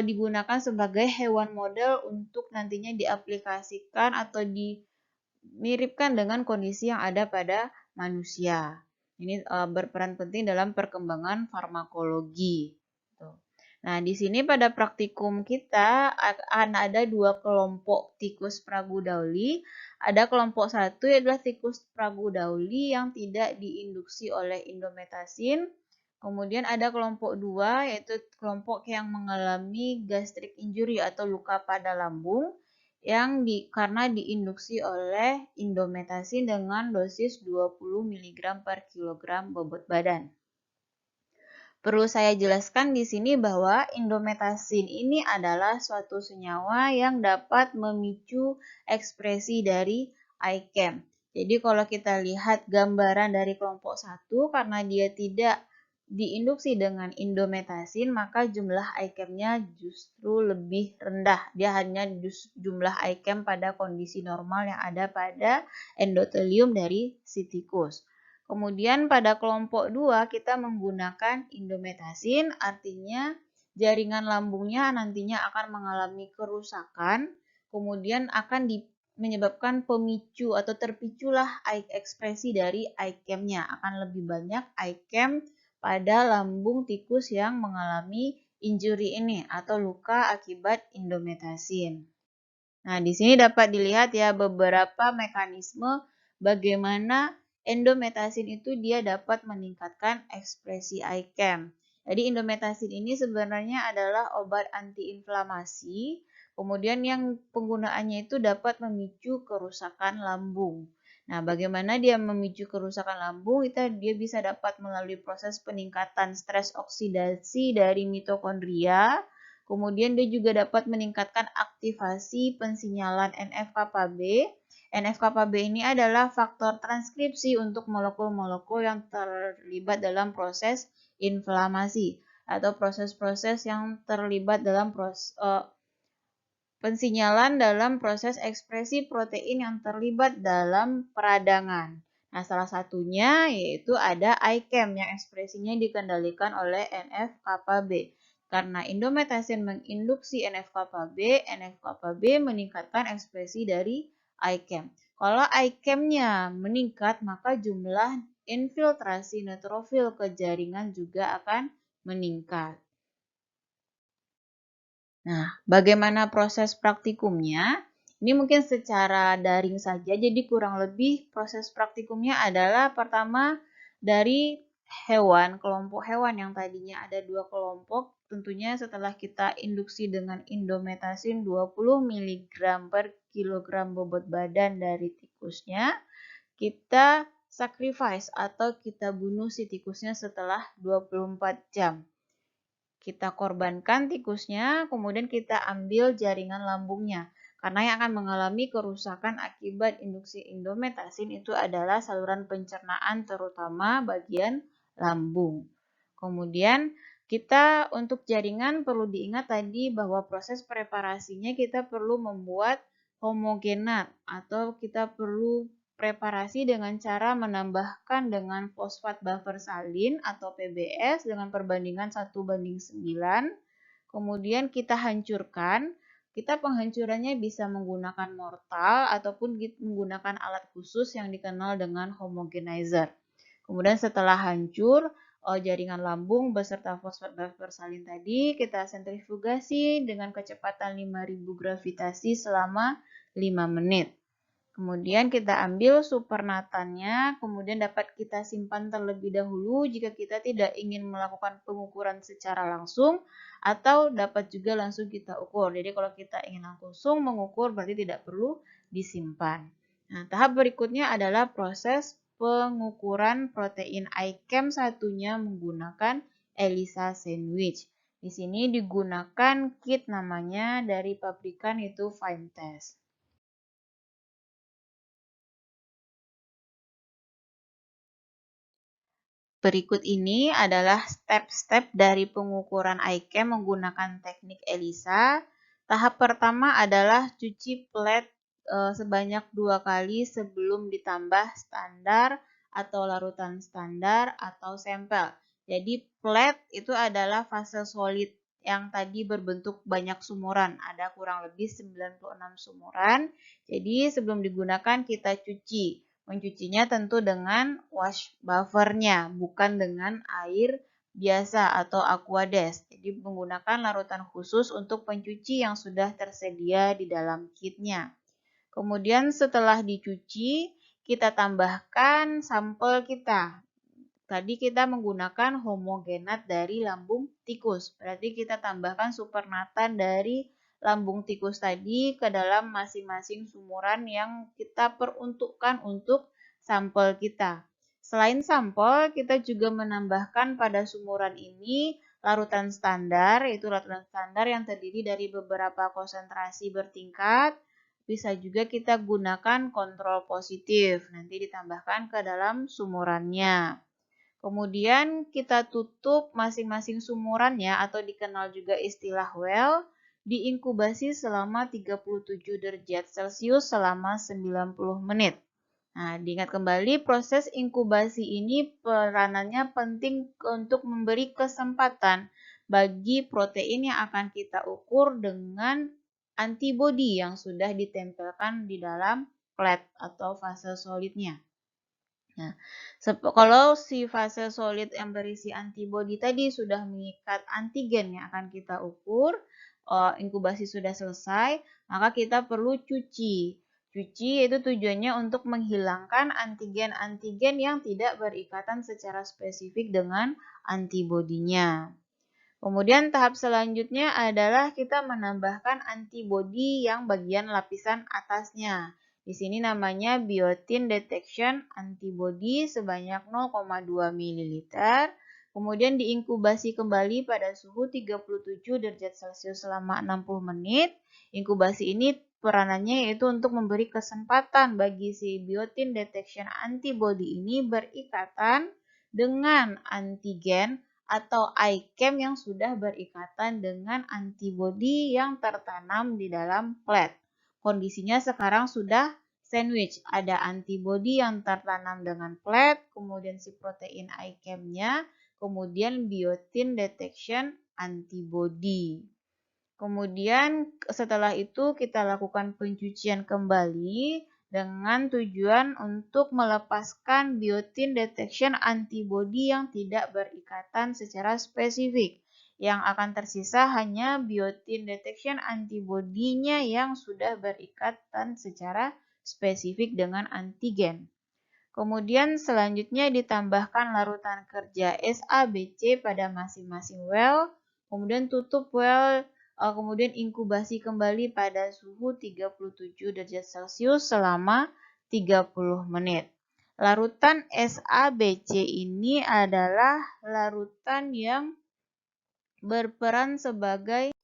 digunakan sebagai hewan model untuk nantinya diaplikasikan atau dimiripkan dengan kondisi yang ada pada manusia. Ini berperan penting dalam perkembangan farmakologi. Nah, di sini pada praktikum kita akan ada dua kelompok tikus Pragudauli. Ada kelompok satu adalah tikus Pragudauli yang tidak diinduksi oleh indometasin. Kemudian ada kelompok dua yaitu kelompok yang mengalami gastric injury atau luka pada lambung yang karena diinduksi oleh indometasin dengan dosis 20 mg per kilogram bobot badan. Perlu saya jelaskan di sini bahwa indometasin ini adalah suatu senyawa yang dapat memicu ekspresi dari ICAM. Jadi kalau kita lihat gambaran dari kelompok 1, karena dia tidak diinduksi dengan indometasin, maka jumlah ICAM-nya justru lebih rendah. Dia hanya jumlah ICAM pada kondisi normal yang ada pada endotelium dari si tikus. Kemudian pada kelompok 2 kita menggunakan indometasin, artinya jaringan lambungnya nantinya akan mengalami kerusakan, kemudian akan menyebabkan pemicu atau terpiculah ekspresi dari ICAM-nya. Akan lebih banyak ICAM pada lambung tikus yang mengalami injury ini atau luka akibat indometasin. Nah, di sini dapat dilihat ya beberapa mekanisme bagaimana endometasin itu dia dapat meningkatkan ekspresi ICAM. Jadi indometasin ini sebenarnya adalah obat antiinflamasi, kemudian yang penggunaannya itu dapat memicu kerusakan lambung. Nah, bagaimana dia memicu kerusakan lambung? Dia bisa dapat melalui proses peningkatan stres oksidasi dari mitokondria. Kemudian dia juga dapat meningkatkan aktivasi pensinyalan NF-kappa B. NF-kappa B ini adalah faktor transkripsi untuk molekul-molekul yang terlibat dalam proses inflamasi atau proses-proses yang terlibat dalam pensinyalan dalam proses ekspresi protein yang terlibat dalam peradangan. Nah, salah satunya yaitu ada ICAM yang ekspresinya dikendalikan oleh NF-kappa B. Karena indometasin menginduksi NF-kappa B meningkatkan ekspresi dari ICAM. Kalau ICAM-nya meningkat, maka jumlah infiltrasi neutrofil ke jaringan juga akan meningkat. Nah, bagaimana proses praktikumnya? Ini mungkin secara daring saja, jadi kurang lebih proses praktikumnya adalah pertama dari hewan, kelompok hewan yang tadinya ada dua kelompok, tentunya setelah kita induksi dengan indometasin 20 mg per kilogram bobot badan dari tikusnya, kita sacrifice atau kita bunuh si tikusnya setelah 24 jam. Kita korbankan tikusnya, kemudian kita ambil jaringan lambungnya. Karena yang akan mengalami kerusakan akibat induksi indometasin itu adalah saluran pencernaan terutama bagian lambung. Kemudian kita untuk jaringan perlu diingat tadi bahwa proses preparasinya kita perlu membuat homogenat atau kita perlu preparasi dengan cara menambahkan dengan fosfat buffer salin atau PBS dengan perbandingan 1:9. Kemudian kita hancurkan. Kita penghancurannya bisa menggunakan mortal ataupun menggunakan alat khusus yang dikenal dengan homogenizer. Kemudian setelah hancur, jaringan lambung beserta fosfat bersalin tadi, kita sentrifugasi dengan kecepatan 5000 gravitasi selama 5 menit. Kemudian kita ambil supernatannya, kemudian dapat kita simpan terlebih dahulu jika kita tidak ingin melakukan pengukuran secara langsung, atau dapat juga langsung kita ukur. Jadi kalau kita ingin langsung mengukur berarti tidak perlu disimpan. Nah, tahap berikutnya adalah proses pengukuran protein iChem satunya menggunakan ELISA sandwich. Di sini digunakan kit namanya dari pabrikan itu Finetest. Berikut ini adalah step-step dari pengukuran iChem menggunakan teknik ELISA. Tahap pertama adalah cuci plat sebanyak 2 kali sebelum ditambah standar atau larutan standar atau sampel. Jadi plat itu adalah fase solid yang tadi berbentuk banyak sumuran. Ada kurang lebih 96 sumuran. Jadi sebelum digunakan kita cuci. Mencucinya tentu dengan wash buffernya, bukan dengan air biasa atau aquades. Jadi menggunakan larutan khusus untuk pencuci yang sudah tersedia di dalam kitnya. Kemudian setelah dicuci, kita tambahkan sampel kita. Tadi kita menggunakan homogenat dari lambung tikus. Berarti kita tambahkan supernatan dari lambung tikus tadi ke dalam masing-masing sumuran yang kita peruntukkan untuk sampel kita. Selain sampel, kita juga menambahkan pada sumuran ini larutan standar, yaitu larutan standar yang terdiri dari beberapa konsentrasi bertingkat. Bisa juga kita gunakan kontrol positif, nanti ditambahkan ke dalam sumurannya. Kemudian kita tutup masing-masing sumurannya atau dikenal juga istilah well, diinkubasi selama 37 derajat Celcius selama 90 menit. Nah, diingat kembali proses inkubasi ini peranannya penting untuk memberi kesempatan bagi protein yang akan kita ukur dengan antibodi yang sudah ditempelkan di dalam plat atau fase solidnya. Nah, kalau si fase solid yang berisi antibodi tadi sudah mengikat antigen yang akan kita ukur, inkubasi sudah selesai, maka kita perlu cuci. Cuci itu tujuannya untuk menghilangkan antigen-antigen yang tidak berikatan secara spesifik dengan antibodinya. Kemudian tahap selanjutnya adalah kita menambahkan antibodi yang bagian lapisan atasnya. Di sini namanya biotin detection antibody sebanyak 0,2 ml. Kemudian diinkubasi kembali pada suhu 37 derajat Celcius selama 60 menit. Inkubasi ini peranannya yaitu untuk memberi kesempatan bagi si biotin detection antibody ini berikatan dengan antigen atau iChem yang sudah berikatan dengan antibodi yang tertanam di dalam plat. Kondisinya sekarang sudah sandwich. Ada antibodi yang tertanam dengan plat, kemudian si protein iChem-nya, kemudian biotin detection antibody. Kemudian setelah itu kita lakukan pencucian kembali dengan tujuan untuk melepaskan biotin detection antibody yang tidak berikatan secara spesifik. Yang akan tersisa hanya biotin detection antibody-nya yang sudah berikatan secara spesifik dengan antigen. Kemudian selanjutnya ditambahkan larutan kerja SABC pada masing-masing well, kemudian tutup well, kemudian inkubasi kembali pada suhu 37 derajat Celcius selama 30 menit. Larutan SABC ini adalah larutan yang berperan sebagai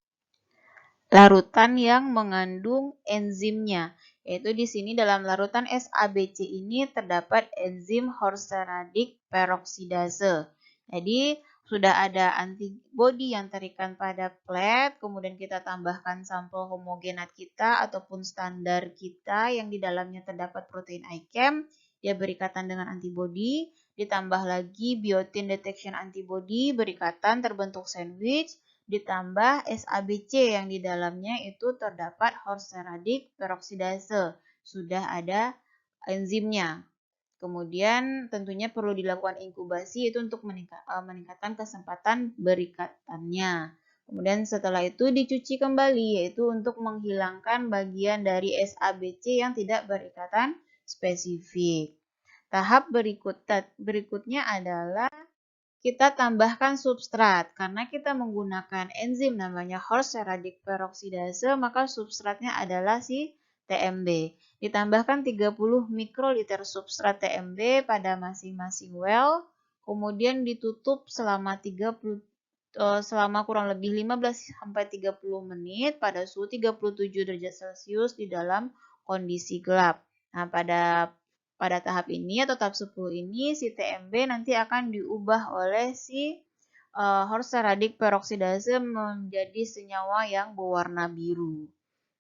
larutan yang mengandung enzimnya, yaitu di sini dalam larutan SABC ini terdapat enzim horseradic peroksidase. Jadi sudah ada antibodi yang terikat pada plat, kemudian kita tambahkan sampel homogenat kita ataupun standar kita yang di dalamnya terdapat protein iChem, dia berikatan dengan antibodi, ditambah lagi biotin detection antibody berikatan terbentuk sandwich, ditambah SABC yang di dalamnya itu terdapat horseradic peroksidase. Sudah ada enzimnya. Kemudian tentunya perlu dilakukan inkubasi itu untuk meningkatkan kesempatan berikatannya. Kemudian setelah itu dicuci kembali yaitu untuk menghilangkan bagian dari SABC yang tidak berikatan spesifik. Tahap berikutnya adalah kita tambahkan substrat. Karena kita menggunakan enzim namanya Horst Seradic Peroxidase, maka substratnya adalah si TMB. Ditambahkan 30 mikroliter substrat TMB pada masing-masing well, kemudian ditutup selama kurang lebih 15-30 menit pada suhu 37 derajat Celcius di dalam kondisi gelap. Nah, pada tahap ini atau tahap 10 ini si TMB nanti akan diubah oleh si Horst Seradic Peroxidase menjadi senyawa yang berwarna biru.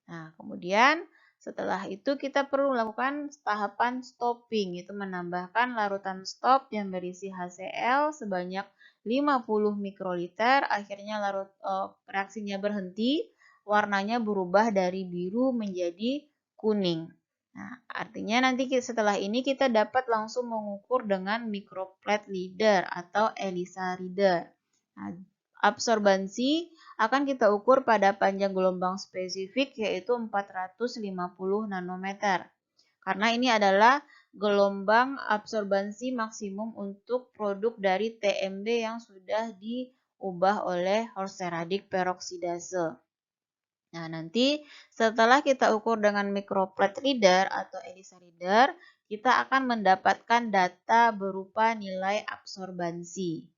Nah, kemudian setelah itu kita perlu melakukan tahapan stopping, yaitu menambahkan larutan stop yang berisi HCl sebanyak 50 mikroliter. Akhirnya reaksinya berhenti, warnanya berubah dari biru menjadi kuning. Nah, artinya nanti setelah ini kita dapat langsung mengukur dengan microplate reader atau ELISA reader. Nah, absorbansi akan kita ukur pada panjang gelombang spesifik yaitu 450 nanometer. Karena ini adalah gelombang absorbansi maksimum untuk produk dari TMB yang sudah diubah oleh Horst Seradic Peroxidase. Nah, nanti setelah kita ukur dengan microplate reader atau ELISA reader, kita akan mendapatkan data berupa nilai absorbansi.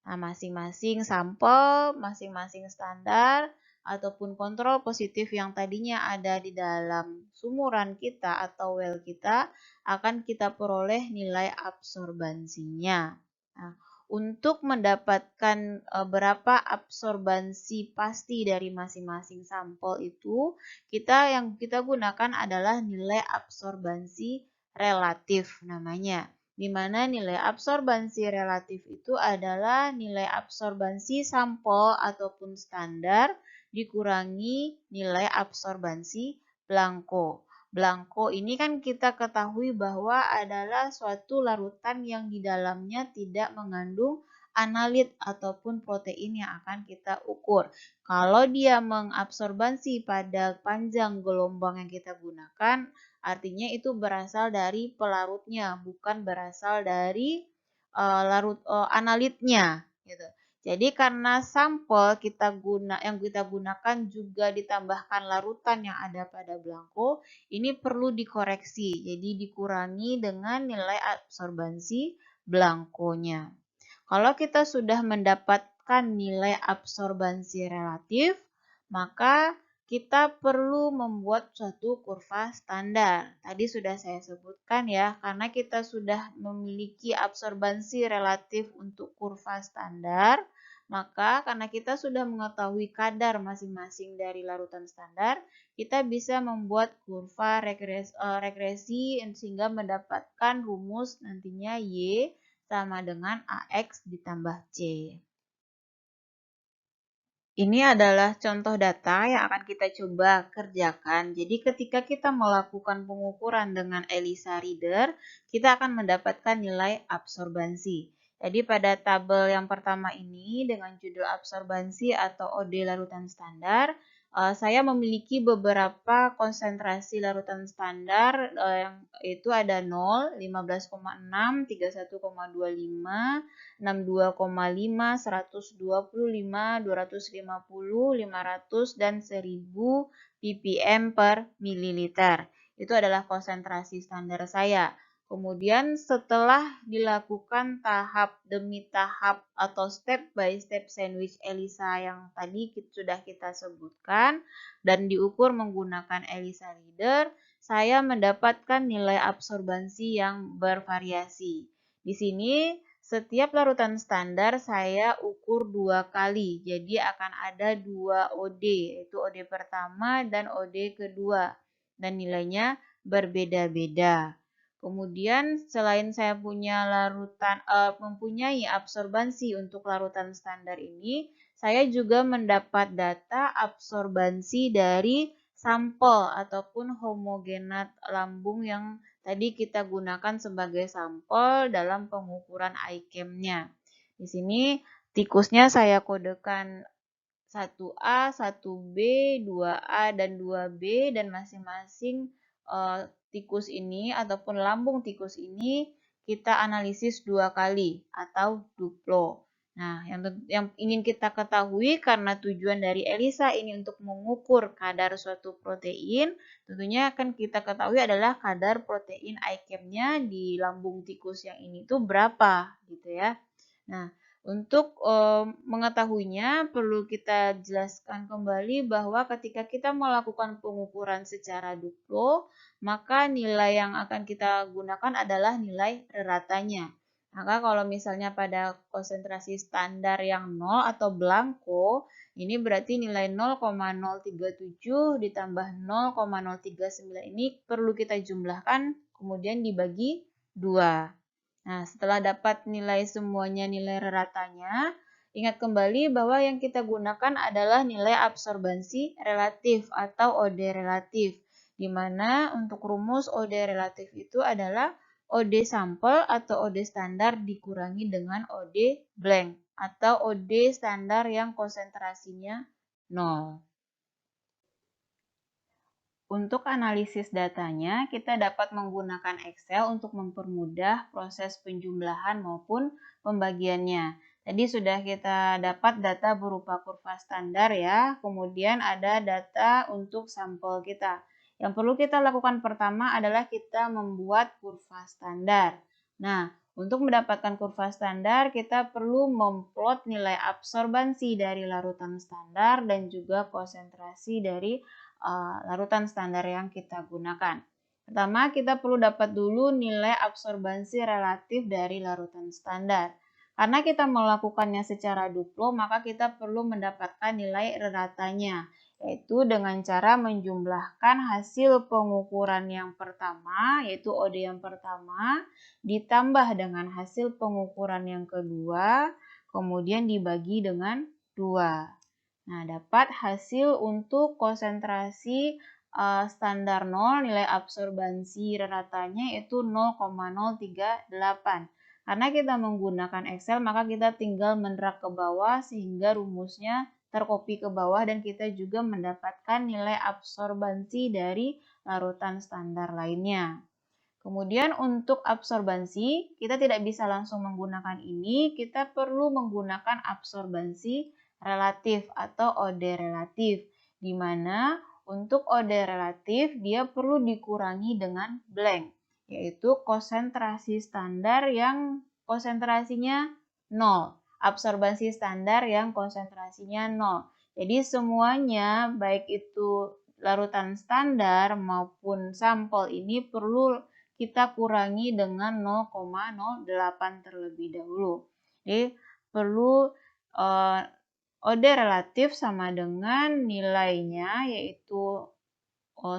Nah, masing-masing sampel, masing-masing standar, ataupun kontrol positif yang tadinya ada di dalam sumuran kita atau well kita, akan kita peroleh nilai absorbansinya. Nah, untuk mendapatkan berapa absorbansi pasti dari masing-masing sampel itu, yang kita gunakan adalah nilai absorbansi relatif namanya. Di mana nilai absorbansi relatif itu adalah nilai absorbansi sampel ataupun standar dikurangi nilai absorbansi blanko. Blanko ini kan kita ketahui bahwa adalah suatu larutan yang di dalamnya tidak mengandung analit ataupun protein yang akan kita ukur. Kalau dia mengabsorbansi pada panjang gelombang yang kita gunakan, artinya itu berasal dari pelarutnya, bukan berasal dari analitnya, gitu. Jadi karena sampel yang kita gunakan juga ditambahkan larutan yang ada pada blanko, ini perlu dikoreksi. Jadi dikurangi dengan nilai absorbansi blankonya. Kalau kita sudah mendapatkan nilai absorbansi relatif, maka kita perlu membuat suatu kurva standar. Tadi sudah saya sebutkan ya, karena kita sudah memiliki absorbansi relatif untuk kurva standar, maka karena kita sudah mengetahui kadar masing-masing dari larutan standar, kita bisa membuat kurva regresi sehingga mendapatkan rumus nantinya Y sama dengan AX ditambah C. Ini adalah contoh data yang akan kita coba kerjakan. Jadi ketika kita melakukan pengukuran dengan ELISA reader, kita akan mendapatkan nilai absorbansi. Jadi pada tabel yang pertama ini dengan judul absorbansi atau OD larutan standar, saya memiliki beberapa konsentrasi larutan standar yang itu ada 0, 15,6, 31,25, 62,5, 125, 250, 500, dan 1000 ppm per mililiter. Itu adalah konsentrasi standar saya. Kemudian setelah dilakukan tahap demi tahap atau step by step sandwich ELISA yang tadi sudah kita sebutkan dan diukur menggunakan ELISA reader, saya mendapatkan nilai absorbansi yang bervariasi. Di sini setiap larutan standar saya ukur 2 kali, jadi akan ada 2 OD, yaitu OD pertama dan OD kedua, dan nilainya berbeda-beda. Kemudian selain saya mempunyai absorbansi untuk larutan standar ini, saya juga mendapat data absorbansi dari sampel ataupun homogenat lambung yang tadi kita gunakan sebagai sampel dalam pengukuran iChem-nya. Di sini tikusnya saya kodekan 1A, 1B, 2A, dan 2B, dan masing-masing tikus ini ataupun lambung tikus ini kita analisis 2 kali atau duplo. Nah, yang ingin kita ketahui karena tujuan dari ELISA ini untuk mengukur kadar suatu protein, tentunya akan kita ketahui adalah kadar protein iChem-nya di lambung tikus yang ini tuh berapa gitu ya. Nah, untuk mengetahuinya perlu kita jelaskan kembali bahwa ketika kita melakukan pengukuran secara duplo, maka nilai yang akan kita gunakan adalah nilai reratanya. Maka kalau misalnya pada konsentrasi standar yang 0 atau blanko, ini berarti nilai 0,037 ditambah 0,039 ini perlu kita jumlahkan kemudian dibagi 2. Nah, setelah dapat nilai semuanya nilai reratanya, ingat kembali bahwa yang kita gunakan adalah nilai absorbansi relatif atau OD relatif, di mana untuk rumus OD relatif itu adalah OD sampel atau OD standar dikurangi dengan OD blank atau OD standar yang konsentrasinya 0. Untuk analisis datanya, kita dapat menggunakan Excel untuk mempermudah proses penjumlahan maupun pembagiannya. Tadi sudah kita dapat data berupa kurva standar ya, kemudian ada data untuk sampel kita. Yang perlu kita lakukan pertama adalah kita membuat kurva standar. Nah, untuk mendapatkan kurva standar, kita perlu memplot nilai absorbansi dari larutan standar dan juga konsentrasi dari larutan standar yang kita gunakan. Pertama, kita perlu dapat dulu nilai absorbansi relatif dari larutan standar. Karena kita melakukannya secara duplo, maka kita perlu mendapatkan nilai reratanya, yaitu dengan cara menjumlahkan hasil pengukuran yang pertama, yaitu OD yang pertama, ditambah dengan hasil pengukuran yang kedua, kemudian dibagi dengan 2. Nah, dapat hasil untuk konsentrasi standar 0, nilai absorbansi reratanya itu 0,038. Karena kita menggunakan Excel, maka kita tinggal mendrag ke bawah sehingga rumusnya terkopi ke bawah dan kita juga mendapatkan nilai absorbansi dari larutan standar lainnya. Kemudian untuk absorbansi, kita tidak bisa langsung menggunakan ini, kita perlu menggunakan absorbansi relatif atau OD relatif, di mana untuk OD relatif dia perlu dikurangi dengan blank, yaitu konsentrasi standar yang konsentrasinya 0, absorbansi standar yang konsentrasinya 0. Jadi semuanya baik itu larutan standar maupun sampel ini perlu kita kurangi dengan 0,08 terlebih dahulu. Jadi perlu OD relatif sama dengan nilainya, yaitu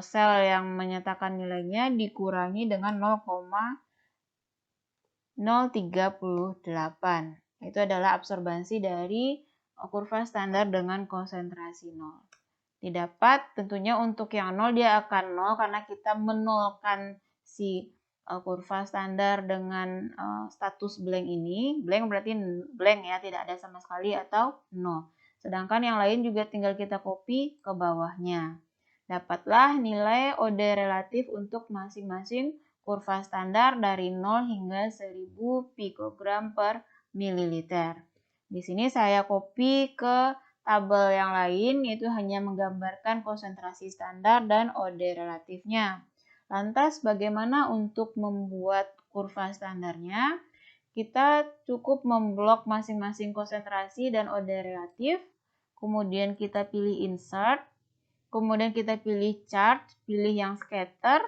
sel yang menyatakan nilainya dikurangi dengan 0,038. Itu adalah absorbansi dari kurva standar dengan konsentrasi 0. Didapat tentunya untuk yang 0 dia akan 0 karena kita menolkan si kurva standar dengan status blank ini. Blank berarti blank ya, tidak ada sama sekali atau 0. Sedangkan yang lain juga tinggal kita copy ke bawahnya. Dapatlah nilai OD relatif untuk masing-masing kurva standar dari 0 hingga 1000 pikogram per mililiter. Di sini saya copy ke tabel yang lain, yaitu hanya menggambarkan konsentrasi standar dan OD relatifnya. Lantas bagaimana untuk membuat kurva standarnya? Kita cukup memblok masing-masing konsentrasi dan OD relatif, kemudian kita pilih insert, kemudian kita pilih chart, pilih yang scatter,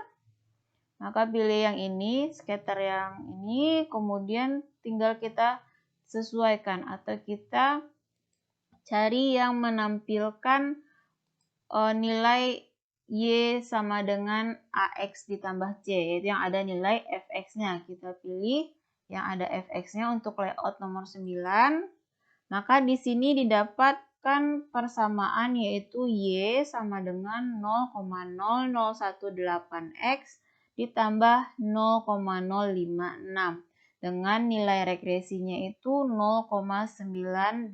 maka pilih yang ini, scatter yang ini, kemudian tinggal kita sesuaikan atau kita cari yang menampilkan nilai Y sama dengan AX ditambah C, yaitu yang ada nilai Fx-nya. Kita pilih yang ada Fx-nya untuk layout nomor 9. Maka di sini didapatkan persamaan yaitu Y sama dengan 0,0018X ditambah 0,056 dengan nilai regresinya itu 0,9882.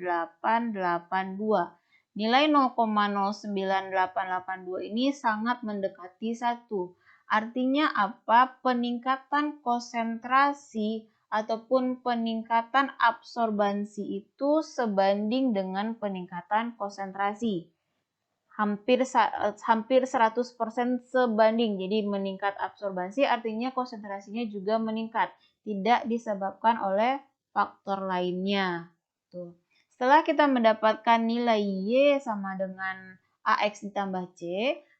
Nilai 0,09882 ini sangat mendekati 1. Artinya apa? Peningkatan konsentrasi ataupun peningkatan absorbansi itu sebanding dengan peningkatan konsentrasi. Hampir 100% sebanding. Jadi meningkat absorbansi artinya konsentrasinya juga meningkat. Tidak disebabkan oleh faktor lainnya. Tuh. Setelah kita mendapatkan nilai Y sama dengan AX ditambah C,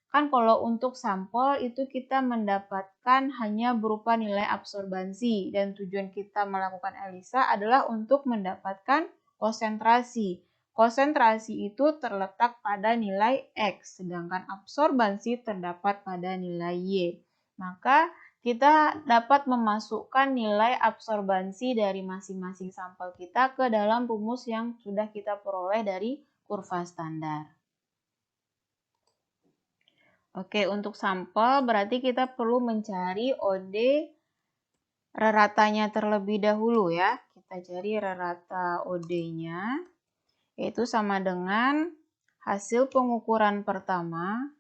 kan kalau untuk sampel itu kita mendapatkan hanya berupa nilai absorbansi. Dan tujuan kita melakukan ELISA adalah untuk mendapatkan konsentrasi. Konsentrasi itu terletak pada nilai X, sedangkan absorbansi terdapat pada nilai Y. Maka kita dapat memasukkan nilai absorbansi dari masing-masing sampel kita ke dalam rumus yang sudah kita peroleh dari kurva standar. Oke, untuk sampel berarti kita perlu mencari OD reratanya terlebih dahulu ya. Kita cari rerata OD-nya. Yaitu sama dengan hasil pengukuran pertama,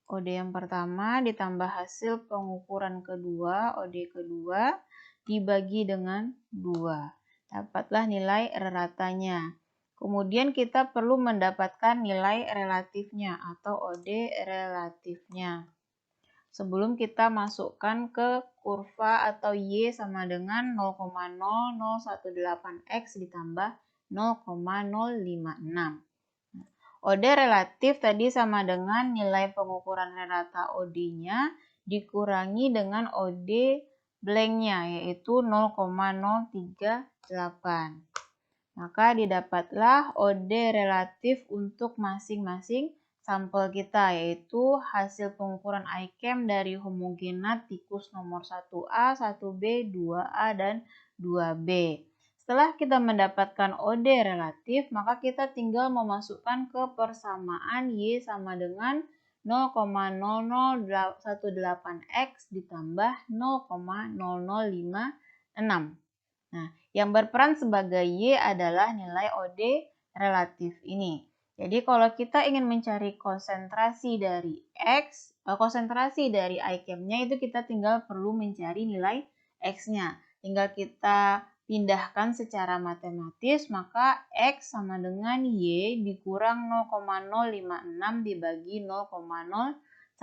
OD yang pertama ditambah hasil pengukuran kedua, OD kedua, dibagi dengan 2. Dapatlah nilai reratanya. Kemudian kita perlu mendapatkan nilai relatifnya atau OD relatifnya. Sebelum kita masukkan ke kurva atau Y sama dengan 0,0018X ditambah 0,056. OD relatif tadi sama dengan nilai pengukuran rata OD-nya dikurangi dengan OD blank-nya yaitu 0,038. Maka didapatlah OD relatif untuk masing-masing sampel kita yaitu hasil pengukuran iChem dari homogenat tikus nomor 1A, 1B, 2A, dan 2B. Setelah kita mendapatkan OD relatif, maka kita tinggal memasukkan ke persamaan Y sama dengan 0,0018X ditambah 0,0056. Nah, yang berperan sebagai Y adalah nilai OD relatif ini. Jadi kalau kita ingin mencari konsentrasi dari X, konsentrasi dari iChem-nya itu kita tinggal perlu mencari nilai X-nya. Tinggal kita pindahkan secara matematis, maka X sama dengan Y dikurang 0,056 dibagi 0,018.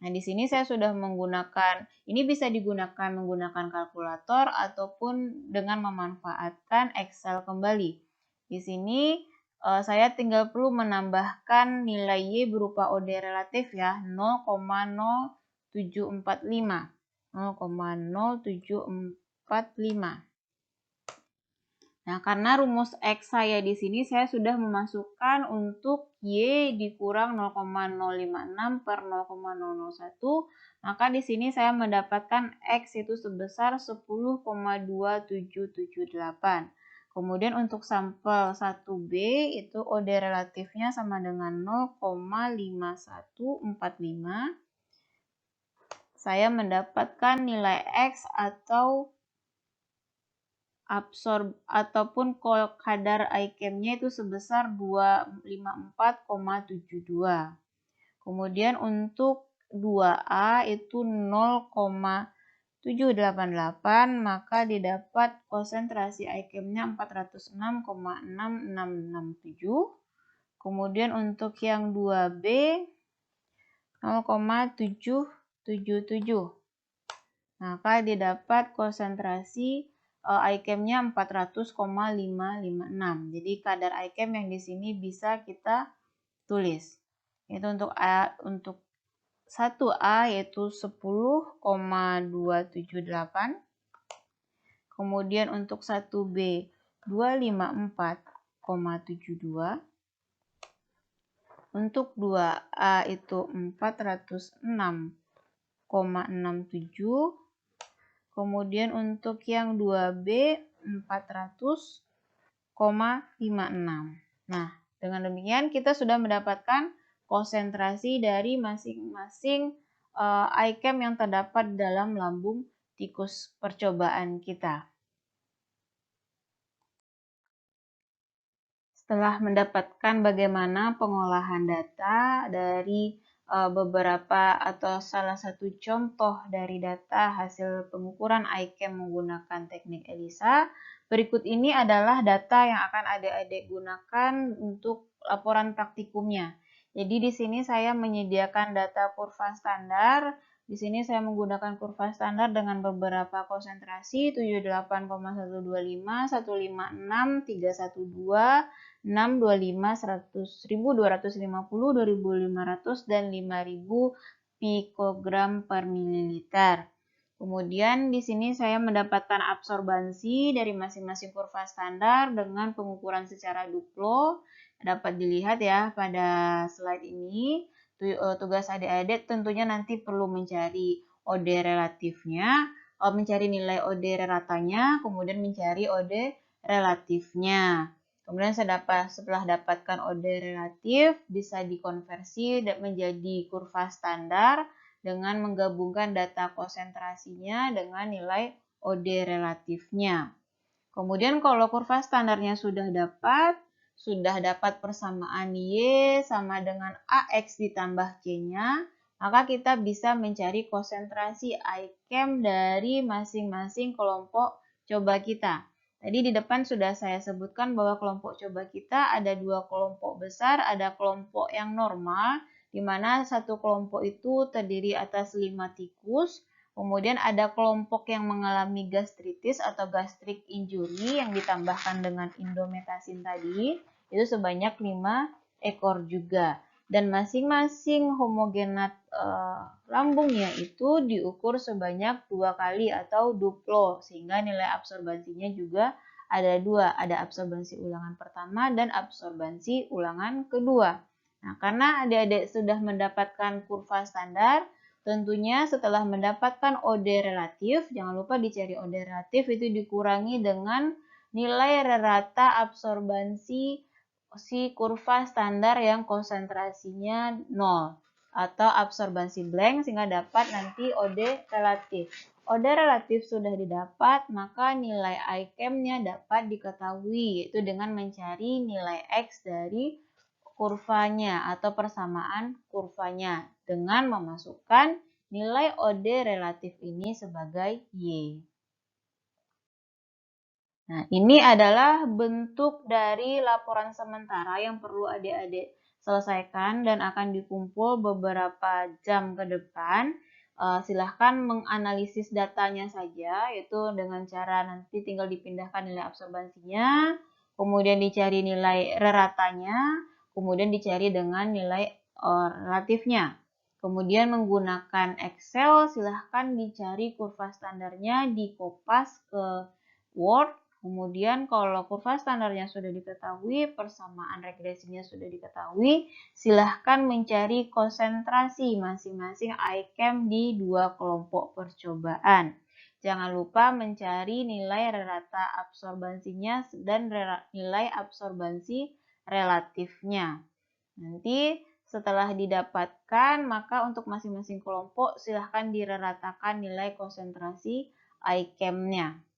Nah, di sini saya sudah menggunakan, ini bisa digunakan menggunakan kalkulator ataupun dengan memanfaatkan Excel kembali. Di sini saya tinggal perlu menambahkan nilai Y berupa OD relatif ya, 0,0745. 0,0745. Nah, karena rumus X saya di sini saya sudah memasukkan untuk Y dikurang 0,056 per 0,001, maka di sini saya mendapatkan X itu sebesar 10,2778. Kemudian untuk sampel 1B itu OD relatifnya sama dengan 0,5145. Saya mendapatkan nilai X atau ataupun kadar iChem-nya itu sebesar 254,72. Kemudian untuk 2A itu 0,788, maka didapat konsentrasi iChem-nya 406,6667. Kemudian untuk yang 2B 0,777. Maka didapat konsentrasi iChem-nya 400,556. Jadi kadar iChem yang di sini bisa kita tulis. Itu untuk 1A yaitu 10,278. Kemudian untuk 1B 254,72. Untuk 2A itu 406,67. Kemudian untuk yang 2B 400,56. Nah, dengan demikian kita sudah mendapatkan konsentrasi dari masing-masing iChem yang terdapat dalam lambung tikus percobaan kita. Setelah mendapatkan bagaimana pengolahan data dari beberapa atau salah satu contoh dari data hasil pengukuran iChem menggunakan teknik ELISA, berikut ini adalah data yang akan adik-adik gunakan untuk laporan praktikumnya. Jadi di sini saya menyediakan data kurva standar. Di sini saya menggunakan kurva standar dengan beberapa konsentrasi 78,125, 156, 312, 625, 100, 1250, 2500, dan 5000 pikogram per mililiter. Kemudian di sini saya mendapatkan absorbansi dari masing-masing kurva standar dengan pengukuran secara duplo. Dapat dilihat ya pada slide ini. Tugas adik-adik tentunya nanti perlu mencari OD relatifnya, mencari nilai OD ratanya, kemudian mencari OD relatifnya. Kemudian setelah dapatkan OD relatif, bisa dikonversi menjadi kurva standar dengan menggabungkan data konsentrasinya dengan nilai OD relatifnya. Kemudian kalau kurva standarnya sudah dapat persamaan Y sama dengan AX ditambah C-nya, maka kita bisa mencari konsentrasi iChem dari masing-masing kelompok coba kita. Tadi di depan sudah saya sebutkan bahwa kelompok coba kita ada dua kelompok besar, ada kelompok yang normal, di mana satu kelompok itu terdiri atas 5 tikus, kemudian ada kelompok yang mengalami gastritis atau gastric injury yang ditambahkan dengan indometasin tadi, itu sebanyak 5 ekor juga. Dan masing-masing homogenat lambungnya itu diukur sebanyak 2 kali atau duplo, sehingga nilai absorbansinya juga ada 2, ada absorbansi ulangan pertama dan absorbansi ulangan kedua. Nah, karena adik-adik sudah mendapatkan kurva standar, tentunya setelah mendapatkan OD relatif, jangan lupa dicari OD relatif itu dikurangi dengan nilai rata absorbansi si kurva standar yang konsentrasinya 0 atau absorbansi blank sehingga dapat nanti OD relatif. OD relatif sudah didapat, maka nilai iChem-nya dapat diketahui yaitu dengan mencari nilai X dari kurvanya atau persamaan kurvanya dengan memasukkan nilai OD relatif ini sebagai Y. Nah, ini adalah bentuk dari laporan sementara yang perlu adik-adik selesaikan dan akan dikumpul beberapa jam ke depan. Silahkan menganalisis datanya saja, yaitu dengan cara nanti tinggal dipindahkan nilai absorbansinya, kemudian dicari nilai reratanya, kemudian dicari dengan nilai relatifnya. Kemudian menggunakan Excel, silahkan dicari kurva standarnya, dikopas ke Word. Kemudian kalau kurva standarnya sudah diketahui, persamaan regresinya sudah diketahui, silahkan mencari konsentrasi masing-masing iChem di dua kelompok percobaan. Jangan lupa mencari nilai rata absorbansinya dan nilai absorbansi relatifnya. Nanti setelah didapatkan, maka untuk masing-masing kelompok silahkan diratakan nilai konsentrasi iChem-nya.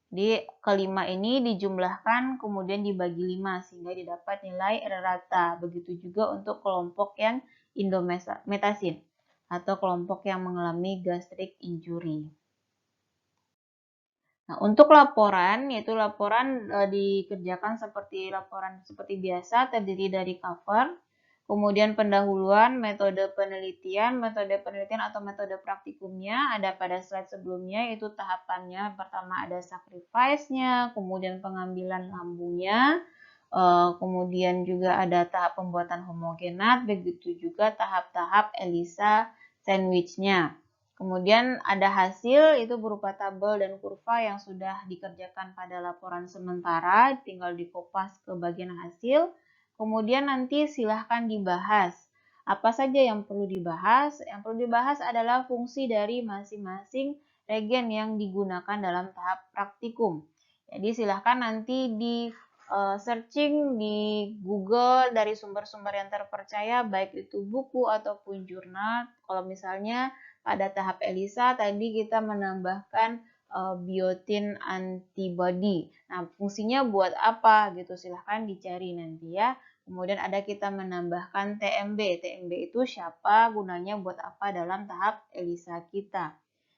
Di kelima ini dijumlahkan kemudian dibagi 5 sehingga didapat nilai rata. Begitu juga untuk kelompok yang indometasin atau kelompok yang mengalami gastric injury. Nah, untuk laporan, yaitu laporan dikerjakan seperti laporan seperti biasa, terdiri dari cover, kemudian pendahuluan, metode penelitian atau metode praktikumnya ada pada slide sebelumnya, yaitu tahapannya. Pertama ada sacrifice-nya, kemudian pengambilan lambungnya, kemudian juga ada tahap pembuatan homogenat, begitu juga tahap-tahap ELISA sandwich-nya. Kemudian ada hasil, itu berupa tabel dan kurva yang sudah dikerjakan pada laporan sementara, tinggal dikopas ke bagian hasil. Kemudian nanti silahkan dibahas. Apa saja yang perlu dibahas? Yang perlu dibahas adalah fungsi dari masing-masing regen yang digunakan dalam tahap praktikum. Jadi silahkan nanti searching di Google dari sumber-sumber yang terpercaya, baik itu buku ataupun jurnal. Kalau misalnya pada tahap ELISA tadi kita menambahkan biotin antibody. Nah, fungsinya buat apa gitu? Silahkan dicari nanti ya. Kemudian ada kita menambahkan TMB. TMB itu siapa, gunanya buat apa dalam tahap ELISA kita.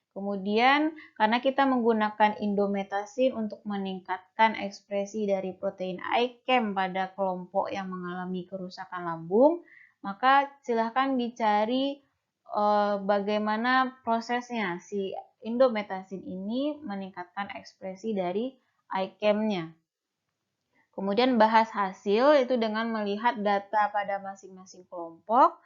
Kemudian, karena kita menggunakan indometasin untuk meningkatkan ekspresi dari protein ICAM pada kelompok yang mengalami kerusakan lambung, maka silahkan dicari bagaimana prosesnya si indometasin ini meningkatkan ekspresi dari ICAM-nya. Kemudian bahas hasil itu dengan melihat data pada masing-masing kelompok.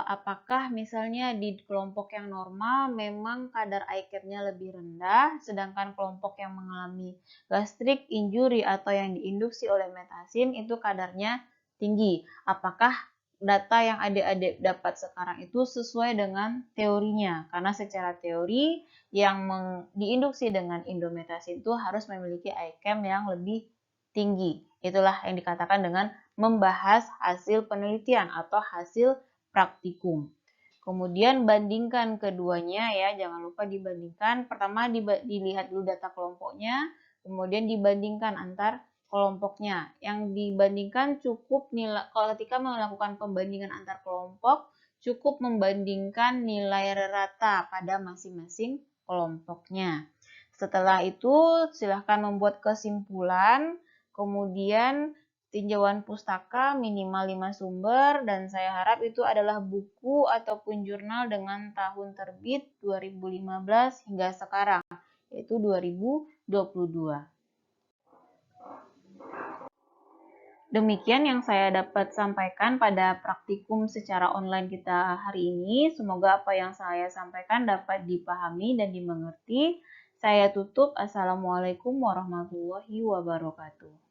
Apakah misalnya di kelompok yang normal memang kadar ICAP-nya lebih rendah, sedangkan kelompok yang mengalami gastric injury atau yang diinduksi oleh metasin itu kadarnya tinggi. Apakah data yang adik-adik dapat sekarang itu sesuai dengan teorinya? Karena secara teori yang diinduksi dengan indometasin itu harus memiliki ICAM yang lebih tinggi. Itulah yang dikatakan dengan membahas hasil penelitian atau hasil praktikum. Kemudian bandingkan keduanya ya, jangan lupa dibandingkan. Pertama dilihat dulu data kelompoknya, kemudian dibandingkan antar kelompoknya. Yang dibandingkan cukup nilai, kalau ketika melakukan pembandingan antar kelompok, cukup membandingkan nilai rata pada masing-masing kelompoknya. Setelah itu, silahkan membuat kesimpulan, kemudian tinjauan pustaka minimal 5 sumber, dan saya harap itu adalah buku ataupun jurnal dengan tahun terbit 2015 hingga sekarang, yaitu 2022. Demikian yang saya dapat sampaikan pada praktikum secara online kita hari ini. Semoga apa yang saya sampaikan dapat dipahami dan dimengerti. Saya tutup. Assalamualaikum warahmatullahi wabarakatuh.